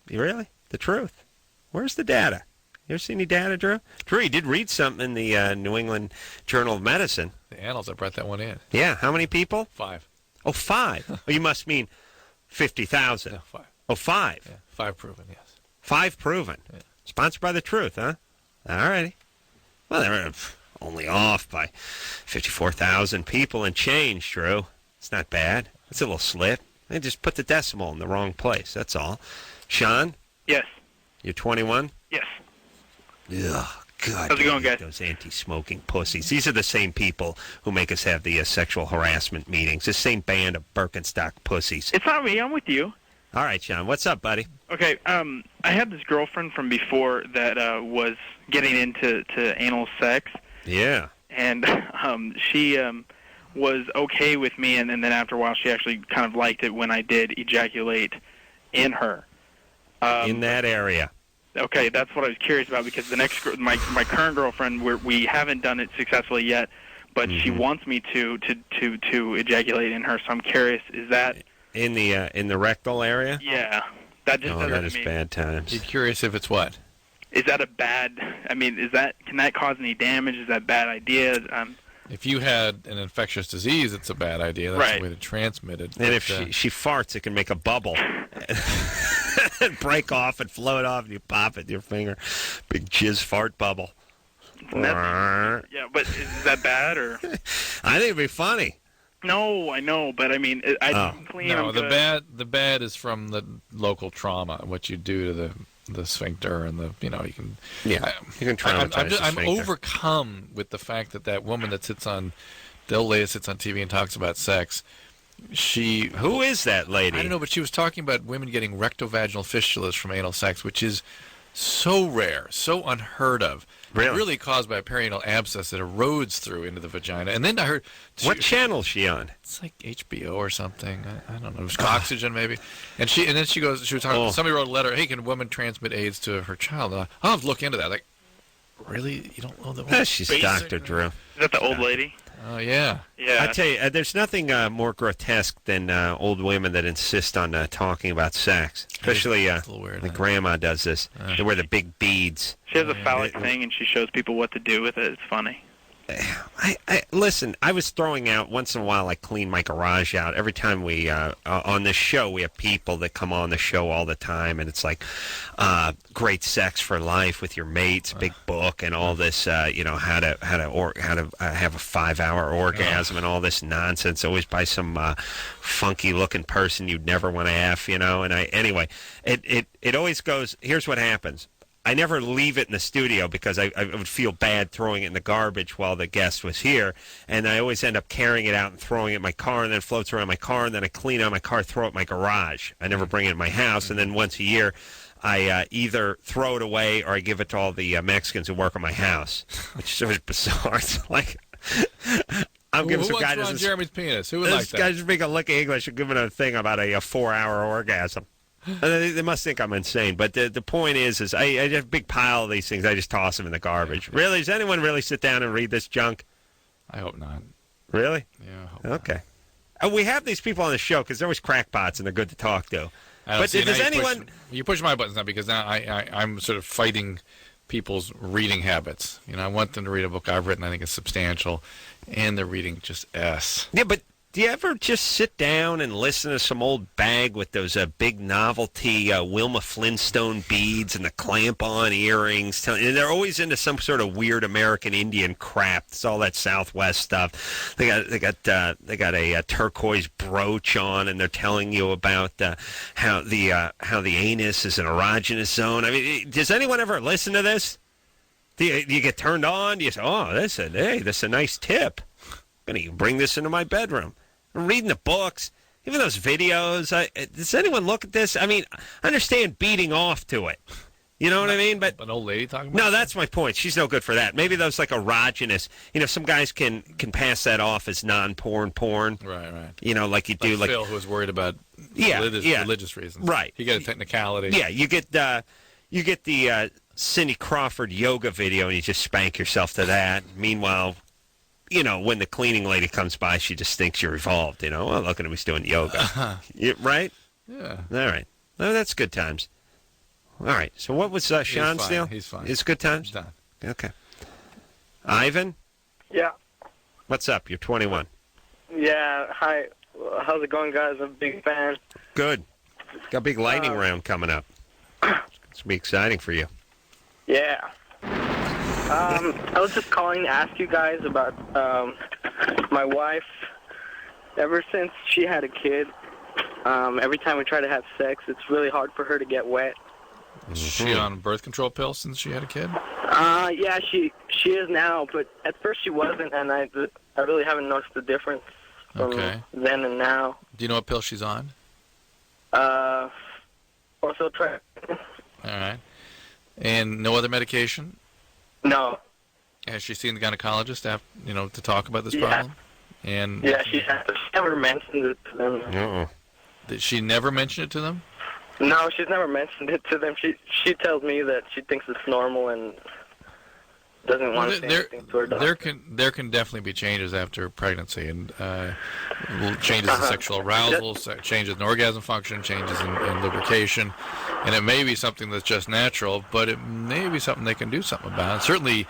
You really? The truth. Where's the data? You ever see any data, Drew? Drew, you did read something in the New England Journal of Medicine. The Annals, I brought that one in. Yeah, how many people? 5. Oh, 5. Oh, you must mean 50,000. No, 5. Oh, 5. Yeah, 5 proven, yes. 5 proven. Yeah. Sponsored by The Truth, huh? All righty. Well, they're only off by 54,000 people and change, Drew. It's not bad. It's a little slip. They just put the decimal in the wrong place, that's all. Sean? Yes. You're 21? Yes. Ugh, God. How's it going, guys? Those anti-smoking pussies. These are the same people who make us have the sexual harassment meetings. The same band of Birkenstock pussies. It's not me. I'm with you. All right, Sean. What's up, buddy? Okay. I had this girlfriend from before that was getting into anal sex. Yeah. And she was okay with me, and then after a while she actually kind of liked it when I did ejaculate in her. In that area. Okay, that's what I was curious about, because the next my current girlfriend, we haven't done it successfully yet, but she wants me to ejaculate in her. So I'm curious, is that in the rectal area? Yeah, that just doesn't that is mean. bad times. You're curious if it's what? Is that a bad? I mean, can that cause any damage? Is that a bad idea? If you had an infectious disease, it's a bad idea. That's the way to transmit it. And if she farts, it can make a bubble. And break off and float off, and you pop it with your finger. Big jizz fart bubble. Yeah, but is that bad or? I think it'd be funny. No, I know, but I mean, I'm clean. No, I'm the good. bad is from the local trauma. What you do to the sphincter and you can. Yeah, you can traumatize the I'm sphincter. overcome with the fact that woman that sits on, the old lady that sits on TV and talks about sex. Who is that lady? I don't know, but she was talking about women getting rectovaginal fistulas from anal sex, which is so rare, so unheard of. Really caused by a perianal abscess that erodes through into the vagina. And then I heard... What channel is she on? It's like HBO or something. I don't know. It was Oxygen, maybe. And then she was talking... Somebody wrote a letter, hey, can a woman transmit AIDS to her child? And I'll have to look into that. Like, really? You don't know that? She's Dr. Drew. Is that the old lady? Oh, yeah. Yeah. I tell you, there's nothing more grotesque than old women that insist on talking about sex. Especially the grandma does this. They wear the big beads. She has a phallic thing, and she shows people what to do with it. It's funny. Listen, I was throwing out, once in a while I clean my garage out. Every time we, on this show, we have people that come on the show all the time, and it's like great sex for life with your mates, big book, and all this, how to have a 5-hour orgasm and all this nonsense, always by some funky-looking person you'd never want to F, and anyway, it always goes, here's what happens. I never leave it in the studio because I would feel bad throwing it in the garbage while the guest was here, and I always end up carrying it out and throwing it in my car, and then it floats around my car, and then I clean out my car, throw it in my garage. I never bring it in my house, and then once a year I either throw it away or I give it to all the Mexicans who work on my house, which is sort of bizarre. It's like... I'm giving some guy on Jeremy's penis? Who would like that? This guy just speaking a lick of English and giving a thing about a 4-hour orgasm. They must think I'm insane, but the point is I have a big pile of these things. I just toss them in the garbage. Really? Does anyone really sit down and read this junk? I hope not. Really? Yeah, I hope okay. We have these people on the show because they're always crackpots and they're good to talk to. But See, does anyone... You push my buttons now because now I'm sort of fighting people's reading habits. I want them to read a book I've written I think is substantial, and they're reading just S. Yeah, but... Do you ever just sit down and listen to some old bag with those big novelty Wilma Flintstone beads and the clamp-on earrings? And they're always into some sort of weird American Indian crap. It's all that Southwest stuff. They got a turquoise brooch on, and they're telling you about how the anus is an erogenous zone. I mean, does anyone ever listen to this? Do you get turned on? Do you say, "Oh, this is a nice tip. I'm going to bring this into my bedroom." I'm reading the books, even those videos. Does anyone look at this? I mean, I understand beating off to it. You know what I mean? But an old lady talking about No, that's my point. She's no good for that. Maybe those like erogenous. Some guys can pass that off as non-porn porn. Right. Like you do. Like Phil, who was worried about religious reasons. Right. You get a technicality. Yeah, you get the Cindy Crawford yoga video, and you just spank yourself to that. Meanwhile... when the cleaning lady comes by, she just thinks you're evolved, Oh, look at him, he's doing yoga. Right? Yeah. All right. Well, that's good times. All right. So what was Sean's deal? He's fine. It's good times? He's done. Okay. Ivan? Yeah. What's up? You're 21. Yeah. Hi. How's it going, guys? I'm a big fan. Good. Got a big lightning round coming up. It's going to be exciting for you. Yeah. I was just calling to ask you guys about my wife. Ever since she had a kid, every time we try to have sex, it's really hard for her to get wet. Is she on birth control pills since she had a kid? Yeah, she is now, but at first she wasn't, and I really haven't noticed the difference from then and now. Do you know what pill she's on? Orthotrep. All right. And no other medication? No. Has she seen the gynecologist to talk about this problem? And yeah, she never mentioned it to them. Did she never mention it to them? No, she's never mentioned it to them. She tells me that she thinks it's normal and doesn't want to say anything to her doctor. There can definitely be changes after pregnancy, and changes in sexual arousal, changes in orgasm function, changes in lubrication, and it may be something that's just natural, but it may be something they can do something about. And certainly,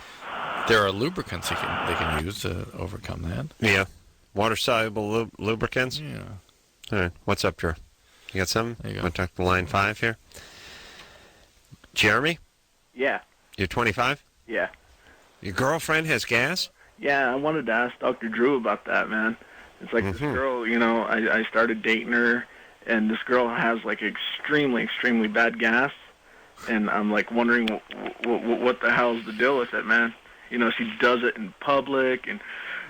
there are lubricants they can use to overcome that. Yeah, water-soluble lubricants. Yeah. All right. What's up, Drew? You got something? There you go. Want to talk to line 5 here? Jeremy? Yeah. You're 25? Yeah. Your girlfriend has gas? Yeah, I wanted to ask Dr. Drew about that, man. It's like this girl, I started dating her, and this girl has, like, extremely, extremely bad gas, and I'm, like, wondering what the hell's the deal with it, man. She does it in public, and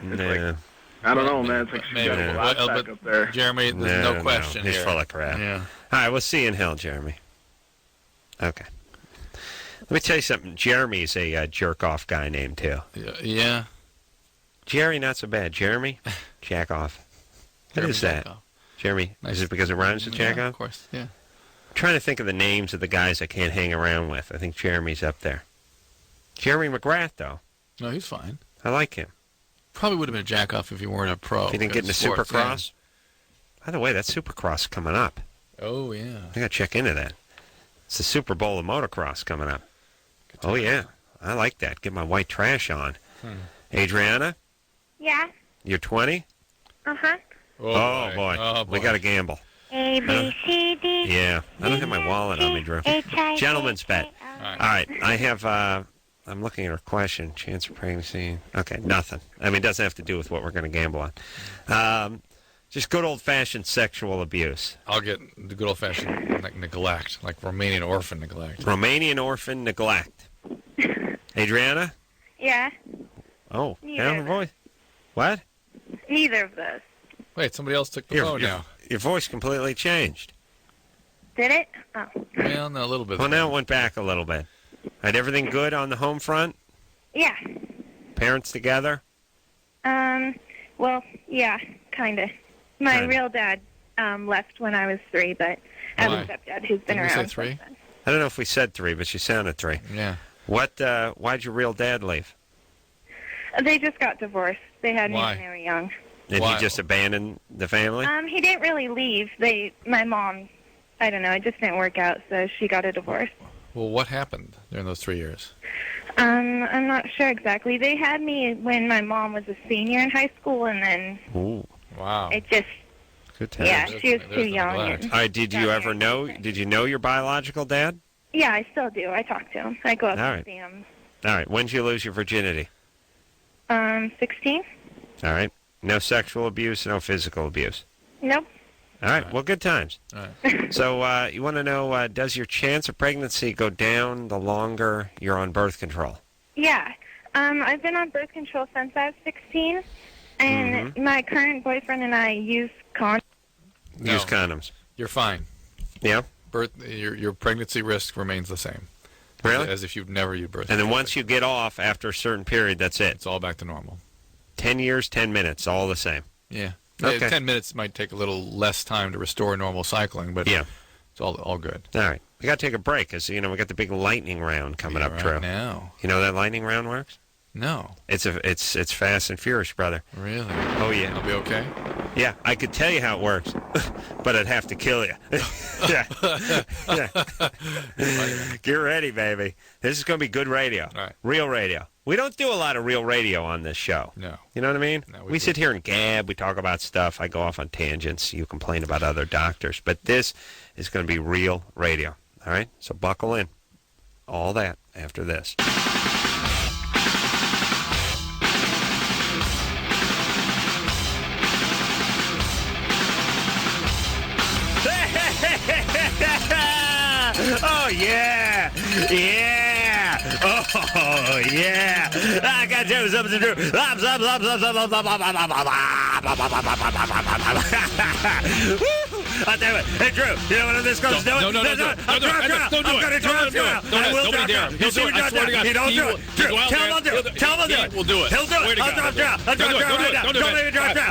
it's like, I don't know, man. It's like she's got a lot back up there. Jeremy, there's no question He's here. full of crap. Yeah. All right, we'll see you in hell, Jeremy. Okay. Let me tell you something. Jeremy's a jerk-off guy named, too. Yeah. Jerry, not so bad. Jeremy, jack off. What is that? Jeremy, is it because it rhymes with jack off? Of course, yeah. I'm trying to think of the names of the guys I can't hang around with. I think Jeremy's up there. Jeremy McGrath, though. No, he's fine. I like him. Probably would have been a jack-off if you weren't a pro. If he didn't get into sports, Supercross? By the way, that's Supercross coming up. Oh, yeah. I got to check into that. It's the Super Bowl of motocross coming up. Oh, yeah. I like that. Get my white trash on. Adriana, Yeah. you're 20? Uh-huh. Oh, boy. Oh, boy. We got to gamble. A, B, C, D. Yeah. I don't have my wallet on me, Drew. Gentleman's bet. All right. I have, I'm looking at her question. Chance of pregnancy. Okay, nothing. I mean, it doesn't have to do with what we're going to gamble on. Just good old-fashioned sexual abuse. I'll get the good old-fashioned neglect, like Romanian orphan neglect. Romanian orphan neglect. Adriana? Yeah. Oh, Neither down of the voice. What? Neither of those. Wait, somebody else took the phone now. Your voice completely changed. Did it? Oh. Well, no, a little bit. Well, now it went back a little bit. Had everything good on the home front? Yeah. Parents together? Well, yeah, kind of. My Kinda. real dad left when I was 3, but I have a stepdad who's been Didn't we around. say 3? I don't know if we said 3, but you sounded 3. Yeah. Why'd your real dad leave? They just got divorced. They had me Why? when they were young. Did he just abandon the family? He didn't really leave. My mom, I don't know, it just didn't work out, so she got a divorce. Well, what happened during those 3 years? I'm not sure exactly. They had me when my mom was a senior in high school, and then Ooh. Wow. it just, Good times. yeah, she was too young. And, All right, did you know your biological dad? yeah, I still do. I talk to him. I go up All and right. see him. All right, when did you lose your virginity? 16? All right. No sexual abuse, no physical abuse. Nope. All right, well, good times. All right. So you want to know, does your chance of pregnancy go down the longer you're on birth control? Yeah. I've been on birth control since I was 16, and my current boyfriend and I use condoms. Use condoms. You're fine. Yeah? Your pregnancy risk remains the same. Really? As if you've never used birth And then control. once you get off after a certain period, that's it. It's all back to normal. 10 years, 10 minutes, all the same. Yeah. Okay. 10 minutes might take a little less time to restore normal cycling, but yeah, it's all good. All right. We got to take a break because, we got the big lightning round coming up, right Drew. now. You know how that lightning round works? No. It's fast and furious, brother. Really? Oh, yeah. I'll be okay? Yeah, I could tell you how it works, but I'd have to kill you. Yeah. Get ready, baby. This is going to be good radio. Right. Real radio. We don't do a lot of real radio on this show. No. You know what I mean? No, we sit here and gab. We talk about stuff. I go off on tangents. You complain about other doctors. But this is going to be real radio. All right? So buckle in. All that after this. Oh, yeah. Yeah. Oh, yeah. I got to tell you something to do. I'll tell you what. Hey, Drew, you know what this goes doing? No, don't do it. I'm going to drop Drew. I will drop Drew. You see me drop Drew. He don't do it. Drew, tell him I'll do it. Tell him I'll do it. He will do it. He'll do it. I'll drop Drew. I'll drop Drew right now. Don't even drop Drew.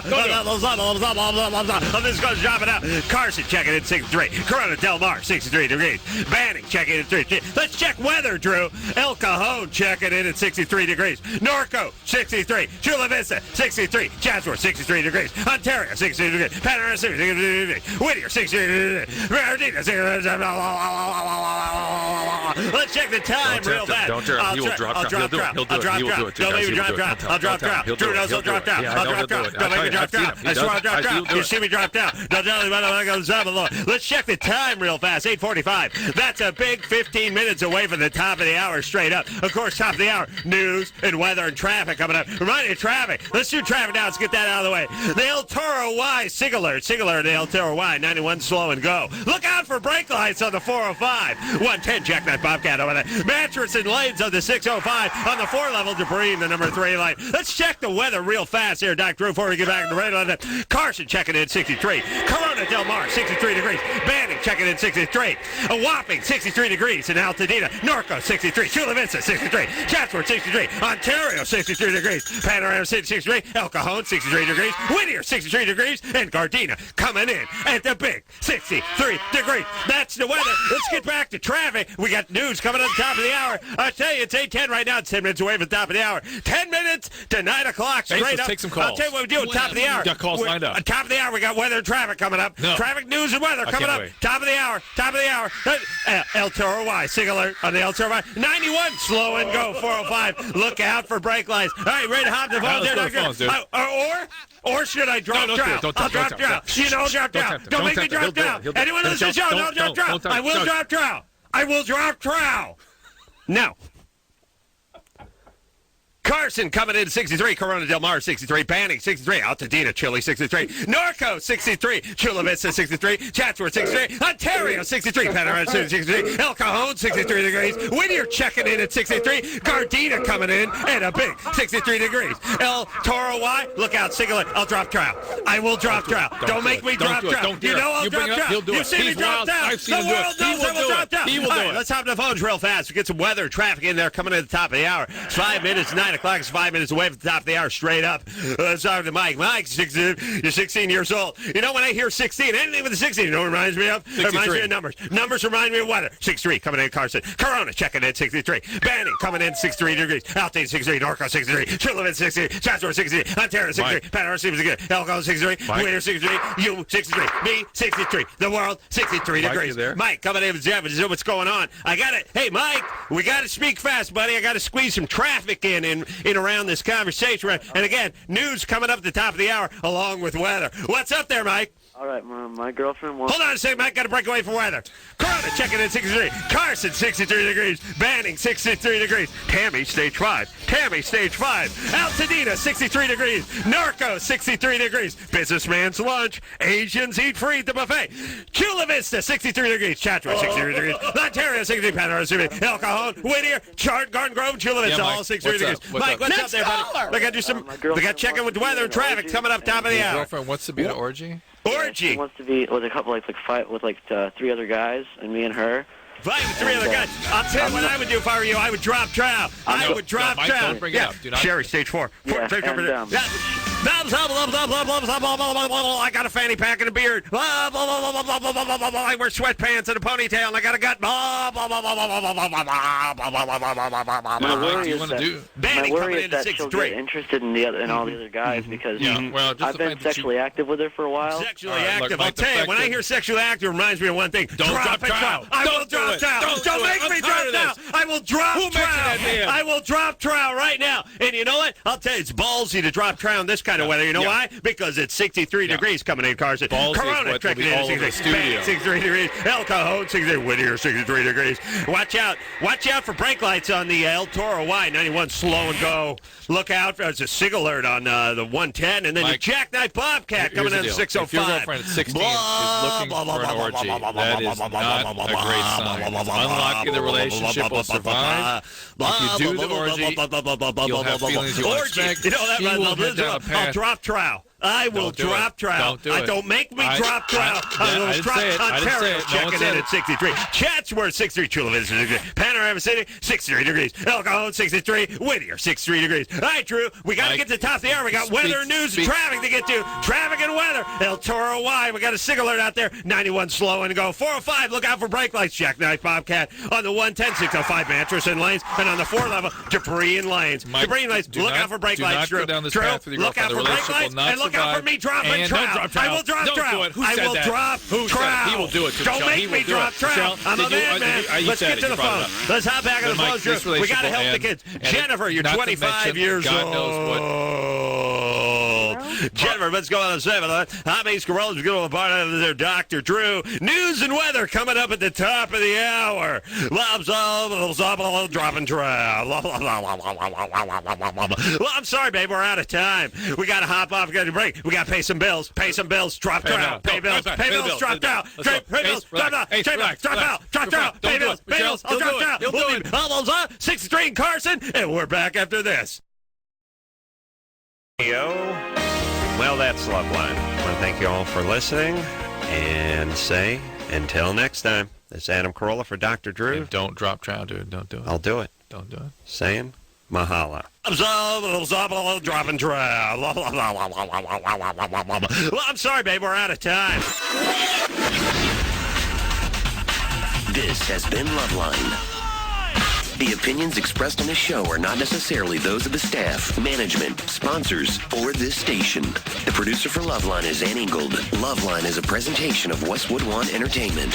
I'm just going to drop it out. Carson checking in 63. Corona Del Mar, 63 degrees. Banning checking in 3. Let's check weather, Drew. El Cajon checking in at 63 degrees. Norco, 63. Chula Vista, 63. Chatsworth, 63 degrees. Ontario, 63 degrees. Panorama, 63 degrees. Whittier, 63 degrees. Verdina, 63 degrees. Let's check the time real fast. Don't dare. He will drop Trout. He'll do it. Don't make me drop Trout. I'll drop Trout. Drew knows I'll drop Trout. I'll drop Trout. Don't make me drop Trout. I swear I'll drop Trout. You see me drop Trout. Don't tell me about it. Let's check the time real fast. 8:45. That's a big 15 minutes away from the top of the hour straight up. Of course, top of the hour, news and weather and traffic coming up. Remind you of traffic. Let's do traffic now. Let's get that out of the way. The El Toro Y SIG alert. SIG alert, the El Toro Y. 91 slow and go. Look out for brake lights on the 405. 110 Jackknife Bobcat over there. Mattress and lanes on the 605. On the 4-level debris in the number 3 lane. Let's check the weather real fast here, Dr. Drew, before we get back to the radio. Carson checking in 63. Corona Del Mar, 63 degrees. Banning checking in 63. A whopping 63 degrees in Altadena. Norco, 63. Chula Vista, 63. Chatsworth, 63. Ontario, 63 degrees. Panorama City, 63. El Cajon, 63 degrees. Whittier, 63 degrees. And Gardena coming in at the big 63 degrees. That's the weather. Let's get back to traffic. We got news coming at the top of the hour. I tell you, it's 8:10 right now. It's 10 minutes away from the top of the hour. 10 minutes to 9 o'clock straight let's up. take some calls. I'll tell you what we do at top of the hour. We got calls lined up. At top of the hour, we got weather and traffic coming up. No. Traffic, news, and weather coming up. Wait. Top of the hour. Top of the hour. El Toro Y. SIG alert on the El Toro Y. 91. Slow and go. 405. Look out for brake lights. All right, ready to hop the phone there, Doctor? Or should I drop Trout? I'll drop Trout. You know, drop Trout. Don't make me drop Trout. Anyone on the show, don't drop Trout. I will drop Trout. I will drop Trout. No. Carson coming in 63. Corona Del Mar 63. Banning 63. Altadena Chile 63. Norco 63. Chula Vista 63. Chatsworth 63. Ontario 63. Panorama 63. El Cajon 63 degrees. Whittier checking in at 63. Gardena coming in at a big 63 degrees. El Toro Y. Look out, single it. I'll drop Trout. I will drop Trout. Don't make me drop Trout. You know I'll drop Trout. You see me drop Trout. The world knows I will drop Trout. He will do it. Let's hop to the phones real fast. We get some weather traffic in there coming in at the top of the hour. It's 5 minutes, 9 o'clock. It's 5 minutes away from the top of the hour straight up. Let's talk to Mike. Mike, you're 16 years old. You know when I hear 16, anything with the 16, you know what it reminds me of? 63. It reminds me of numbers. Numbers remind me of weather. 63 coming in Carson. Corona checking in 63. Banning coming in 63 degrees. Altitude 63. Norco 63. Chula Vista 63. Chatsworth 63. Ontario 63. Panorama 63. Elko 63. Whittier 63. You 63. Me 63. The world 63 Mike, degrees. you there? Mike coming in with Jeff. What's going on? I got it. Hey, Mike, we got to speak fast, buddy. I got to squeeze some traffic in around this conversation. And again, news coming up at the top of the hour along with weather. What's up there, Mike? All right, my girlfriend wants... Hold on a second, Mike. Got to break away from weather. Corona checking in 63. Carson, 63 degrees. Banning, 63 degrees. Tammy, stage 5. Tammy, stage 5. Altadena, 63 degrees. Norco, 63 degrees. Businessman's lunch. Asians eat free at the buffet. Chula Vista, 63 degrees. Chatsworth, 63 degrees. Ontario, 63. Panorama, 63. El Cajon, Whittier, Garden Grove, Chula Vista, all 63 degrees. Mike, what's up there, buddy? We got to do some... We got checking with weather and traffic coming up top of the hour. Your girlfriend wants to be an orgy? She wants to be with a couple, like 3 other guys, and me and her. Fighting three other guys. I'll tell you what I would do if I were you. I would drop trout. I would drop Mike, trout. don't bring it up. Do not. Sherry, stage 4. Yeah, Stage 4. and, I got a fanny pack and a beard. I wear sweatpants and a ponytail, and I got a gut. My worry is that she'll get interested in all the other guys because I've been sexually active with her for a while. Sexually active. I'll tell you, when I hear sexually active, it reminds me of one thing. Don't drop trout. I will drop trout. Don't make me drop trout. I will drop trout. I will drop trout right now. And you know what? I'll tell you, it's ballsy to drop trout in this kind of weather. You know why? Because it's 63 degrees coming in, Carson. Corona trekking in 63 degrees. El Cajon, 63. Whittier, 63 degrees. Watch out. Watch out for brake lights on the El Toro Y91 slow and go. Look out. There's a SIG alert on the 110. And then the Jackknife Bobcat coming in 605. If your girlfriend at 16 is looking for an orgy, that is not a great sign. It's unlikely the relationship will survive. If you do the orgy, you'll have feelings you won't expect. You know that, She will head down a path. I'll drop trout. I will drop trout. Don't make me drop trout. I will drop Ontario checking in at 63. Chatsworth, 63. Chula Vista, 63. Panorama City, 63 degrees. El Cajon, 63. Whittier, 63 degrees. All right, Drew, we got to get to the top of the hour. We got weather, news, and traffic to get to. Traffic and weather. El Toro Y, we got a SIG alert out there. 91 slow and go. 405, look out for brake lights. Jackknife Bobcat on the 110, 605 mattress and lanes. And on the 4 level, debris and lanes. Debris and lanes. Look out for brake lights, Drew. Drew, look out for brake lights. And look out for me dropping trout. I will drop trout. I will drop trout. He will do it. Don't make me drop trout. I'm a man. Let's get to the phone. Let's hop back on the phone, Drew. We got to help the kids. Jennifer, you're 25 years old. Jennifer, let's go on the 7th. Hot Base Carolla is going to part of their Dr. Drew. News and weather coming up at the top of the hour. Dropping trout. Well, I'm sorry, babe. We're out of time. We got to hop off. We got to break. We got to pay some bills. Pay some bills. Drop trout. Pay bills. Pay bills. Drop trout. Pay bills. Drop trout. Drop out. Drop trout. Pay bills. Pay bills. I'll drop trout. We'll be 63 in Carson, and we're back after this. Well, that's Loveline. I want to thank you all for listening and say until next time. This is Adam Carolla for Dr. Drew. And don't drop trout, dude. Don't do it. I'll do it. Don't do it. Saying Mahala. Dropping trout. Well, I'm sorry, babe. We're out of time. This has been Loveline. The opinions expressed on this show are not necessarily those of the staff, management, sponsors, or this station. The producer for Loveline is Ann Ingold. Loveline is a presentation of Westwood One Entertainment.